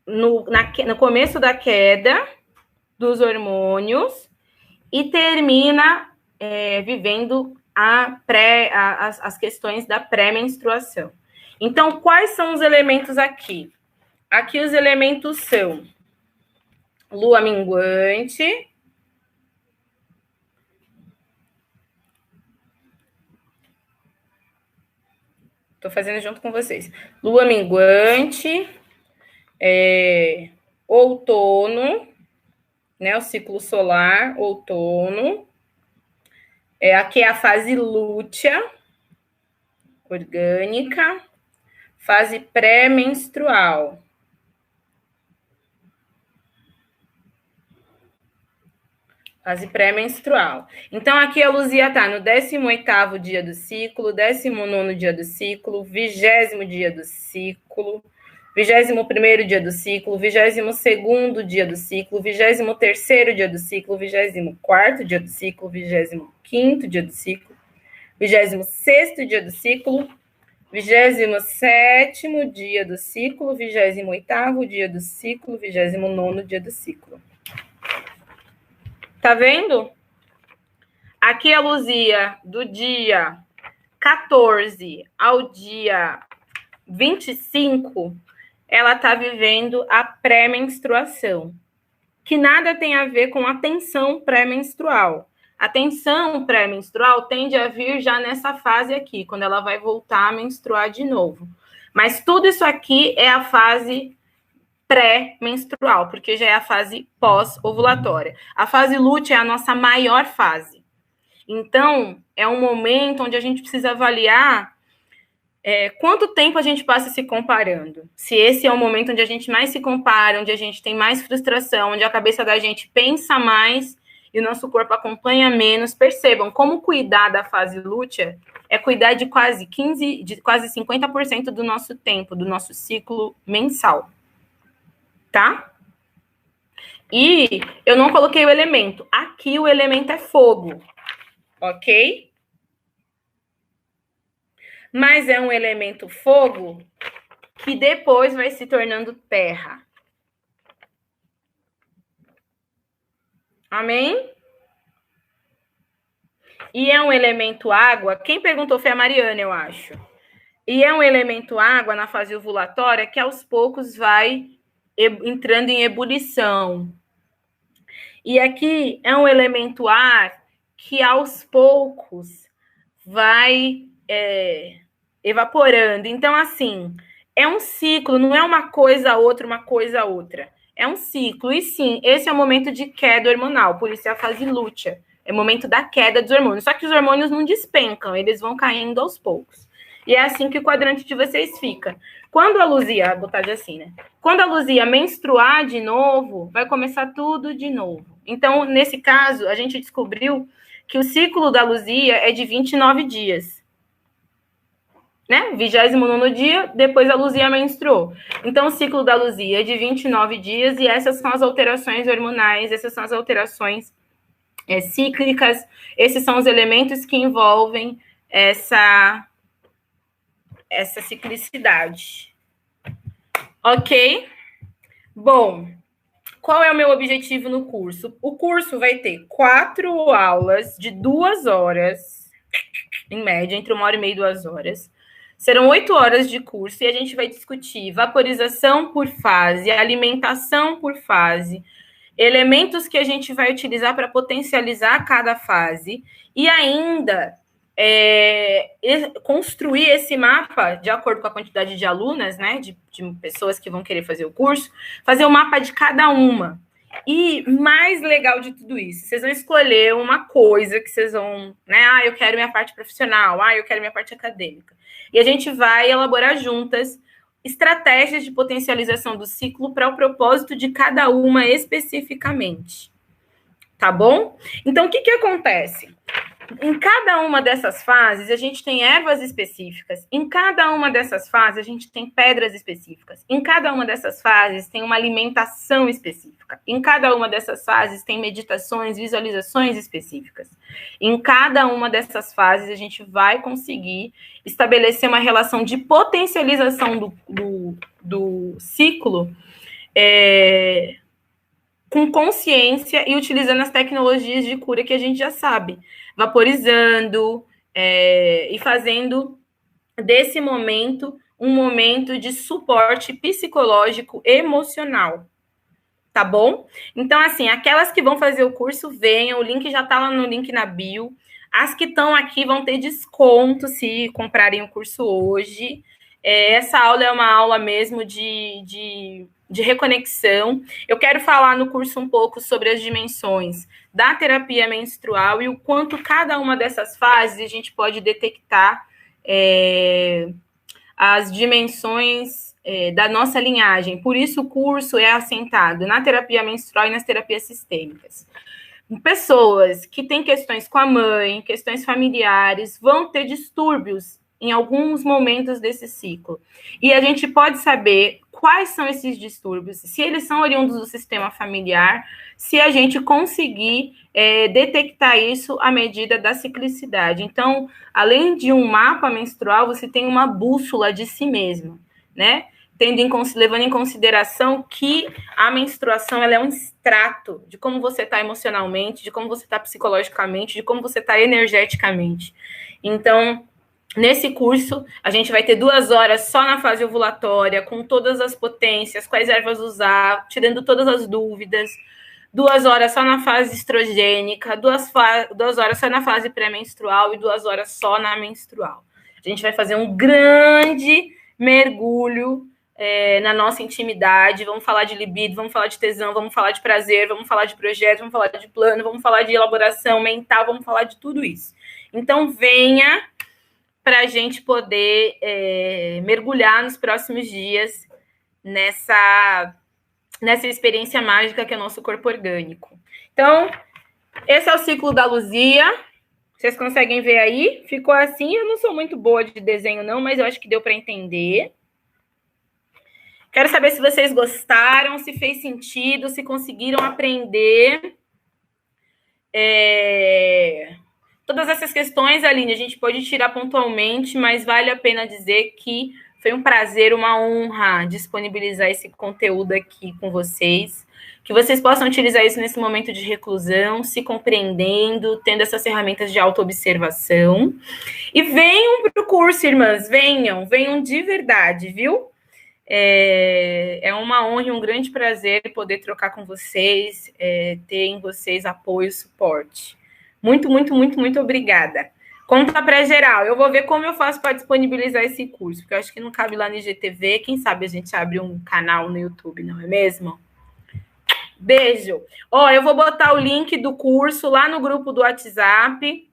no começo da queda dos hormônios e termina vivendo as questões da pré-menstruação. Então, quais são os elementos aqui? Aqui os elementos são lua minguante, estou fazendo junto com vocês. Lua minguante, outono, né? O ciclo solar, outono. Aqui é a fase lútea, orgânica, fase pré-menstrual. Fase pré-menstrual. Então, aqui a Luzia está no 18º dia do ciclo, 19º dia do ciclo, 20º dia do ciclo, 21º dia do ciclo, 22º dia do ciclo, 23º dia do ciclo, 24º dia do ciclo, 25º dia do ciclo, 26º dia do ciclo, 27º dia do ciclo, 28º dia do ciclo, 29º dia do ciclo. Tá vendo? Aqui a Luzia, do dia 14 ao dia 25, ela tá vivendo a pré-menstruação, que nada tem a ver com a tensão pré-menstrual. A tensão pré-menstrual tende a vir já nessa fase aqui, quando ela vai voltar a menstruar de novo. Mas tudo isso aqui é a fase pré-menstrual, porque já é a fase pós-ovulatória. A fase lútea é a nossa maior fase. Então, é um momento onde a gente precisa avaliar quanto tempo a gente passa se comparando. Se esse é o momento onde a gente mais se compara, onde a gente tem mais frustração, onde a cabeça da gente pensa mais e o nosso corpo acompanha menos. Percebam, como cuidar da fase lútea é cuidar de quase 50% do nosso tempo, do nosso ciclo mensal. Tá? E eu não coloquei o elemento. Aqui o elemento é fogo. Ok? Mas é um elemento fogo que depois vai se tornando terra. Amém? E é um elemento água. Quem perguntou foi a Mariana, eu acho. E é um elemento água na fase ovulatória que aos poucos vai entrando em ebulição. E aqui é um elemento ar que aos poucos vai evaporando. Então, assim, é um ciclo, não é uma coisa outra, uma coisa outra. É um ciclo. E sim, esse é o momento de queda hormonal, por isso é a fase lútea. É o momento da queda dos hormônios. Só que os hormônios não despencam, eles vão caindo aos poucos. E é assim que o quadrante de vocês fica. Quando a Luzia, vou botar assim, né? Quando a Luzia menstruar de novo, vai começar tudo de novo. Então, nesse caso, a gente descobriu que o ciclo da Luzia é de 29 dias. Né? 29º dia, depois a Luzia menstruou. Então, o ciclo da Luzia é de 29 dias e essas são as alterações hormonais, essas são as alterações cíclicas, esses são os elementos que envolvem essa ciclicidade. Ok? Bom, qual é o meu objetivo no curso? O curso vai ter 4 aulas de 2 horas, em média, entre 1h30 e 2 horas. Serão 8 horas de curso e a gente vai discutir vaporização por fase, alimentação por fase, elementos que a gente vai utilizar para potencializar cada fase e ainda construir esse mapa de acordo com a quantidade de alunas, né, de pessoas que vão querer fazer o curso, fazer o mapa de cada uma. E mais legal de tudo isso, vocês vão escolher uma coisa que vocês vão, né, eu quero minha parte profissional, eu quero minha parte acadêmica. E a gente vai elaborar juntas estratégias de potencialização do ciclo para o propósito de cada uma especificamente. Tá bom? Então, o que acontece? Em cada uma dessas fases, a gente tem ervas específicas. Em cada uma dessas fases, a gente tem pedras específicas. Em cada uma dessas fases, tem uma alimentação específica. Em cada uma dessas fases, tem meditações, visualizações específicas. Em cada uma dessas fases, a gente vai conseguir estabelecer uma relação de potencialização do ciclo com consciência e utilizando as tecnologias de cura que a gente já sabe, vaporizando e fazendo desse momento um momento de suporte psicológico, emocional, tá bom? Então, assim, aquelas que vão fazer o curso, venham, o link já tá lá no link na bio, as que estão aqui vão ter desconto se comprarem o curso hoje. Essa aula é uma aula mesmo de reconexão. Eu quero falar no curso um pouco sobre as dimensões da terapia menstrual e o quanto cada uma dessas fases a gente pode detectar as dimensões da nossa linhagem. Por isso o curso é assentado na terapia menstrual e nas terapias sistêmicas. Pessoas que têm questões com a mãe, questões familiares, vão ter distúrbios em alguns momentos desse ciclo. E a gente pode saber quais são esses distúrbios, se eles são oriundos do sistema familiar, se a gente conseguir detectar isso à medida da ciclicidade. Então, além de um mapa menstrual, você tem uma bússola de si mesmo, né? Levando em consideração que a menstruação ela é um extrato de como você está emocionalmente, de como você está psicologicamente, de como você está energeticamente. Então, nesse curso, a gente vai ter 2 horas só na fase ovulatória, com todas as potências, quais ervas usar, tirando todas as dúvidas. 2 horas só na fase estrogênica, 2 horas só na fase pré-menstrual e 2 horas só na menstrual. A gente vai fazer um grande mergulho na nossa intimidade, vamos falar de libido, vamos falar de tesão, vamos falar de prazer, vamos falar de projeto, vamos falar de plano, vamos falar de elaboração mental, vamos falar de tudo isso. Então, venha para a gente poder mergulhar nos próximos dias nessa experiência mágica que é o nosso corpo orgânico. Então, esse é o ciclo da Luzia. Vocês conseguem ver aí? Ficou assim. Eu não sou muito boa de desenho, não, mas eu acho que deu para entender. Quero saber se vocês gostaram, se fez sentido, se conseguiram aprender. Todas essas questões, Aline, a gente pode tirar pontualmente, mas vale a pena dizer que foi um prazer, uma honra disponibilizar esse conteúdo aqui com vocês. Que vocês possam utilizar isso nesse momento de reclusão, se compreendendo, tendo essas ferramentas de autoobservação. E venham para o curso, irmãs, venham de verdade, viu? É uma honra e um grande prazer poder trocar com vocês, ter em vocês apoio e suporte. Muito, muito, muito, muito obrigada. Conta para geral. Eu vou ver como eu faço para disponibilizar esse curso, porque eu acho que não cabe lá no IGTV. Quem sabe a gente abre um canal no YouTube, não é mesmo? Beijo. Eu vou botar o link do curso lá no grupo do WhatsApp.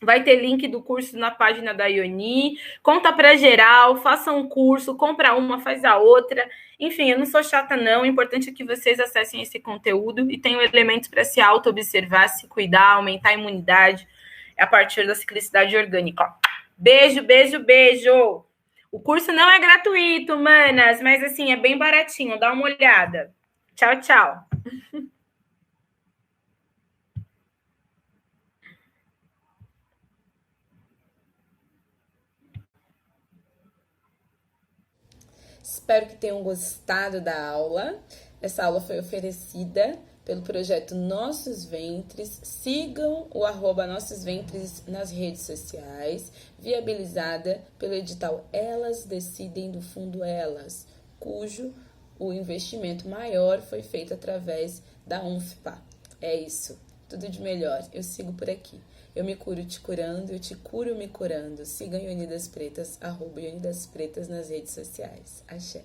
Vai ter link do curso na página da Ioni. Conta para geral, faça um curso, compra uma, faz a outra. Enfim, eu não sou chata, não. O importante é que vocês acessem esse conteúdo e tenham elementos para se auto-observar, se cuidar, aumentar a imunidade a partir da ciclicidade orgânica. Beijo, beijo, beijo. O curso não é gratuito, manas, mas assim, é bem baratinho. Dá uma olhada. Tchau, tchau. Espero que tenham gostado da aula. Essa aula foi oferecida pelo projeto Nossos Ventres. Sigam o @NossosVentres nas redes sociais, viabilizada pelo edital Elas Decidem do Fundo Elas, cujo o investimento maior foi feito através da UNFPA. É isso, tudo de melhor. Eu sigo por aqui. Eu me curo te curando, eu te curo me curando. Sigam Ioni das Pretas, @Ioni das Pretas nas redes sociais. Axé.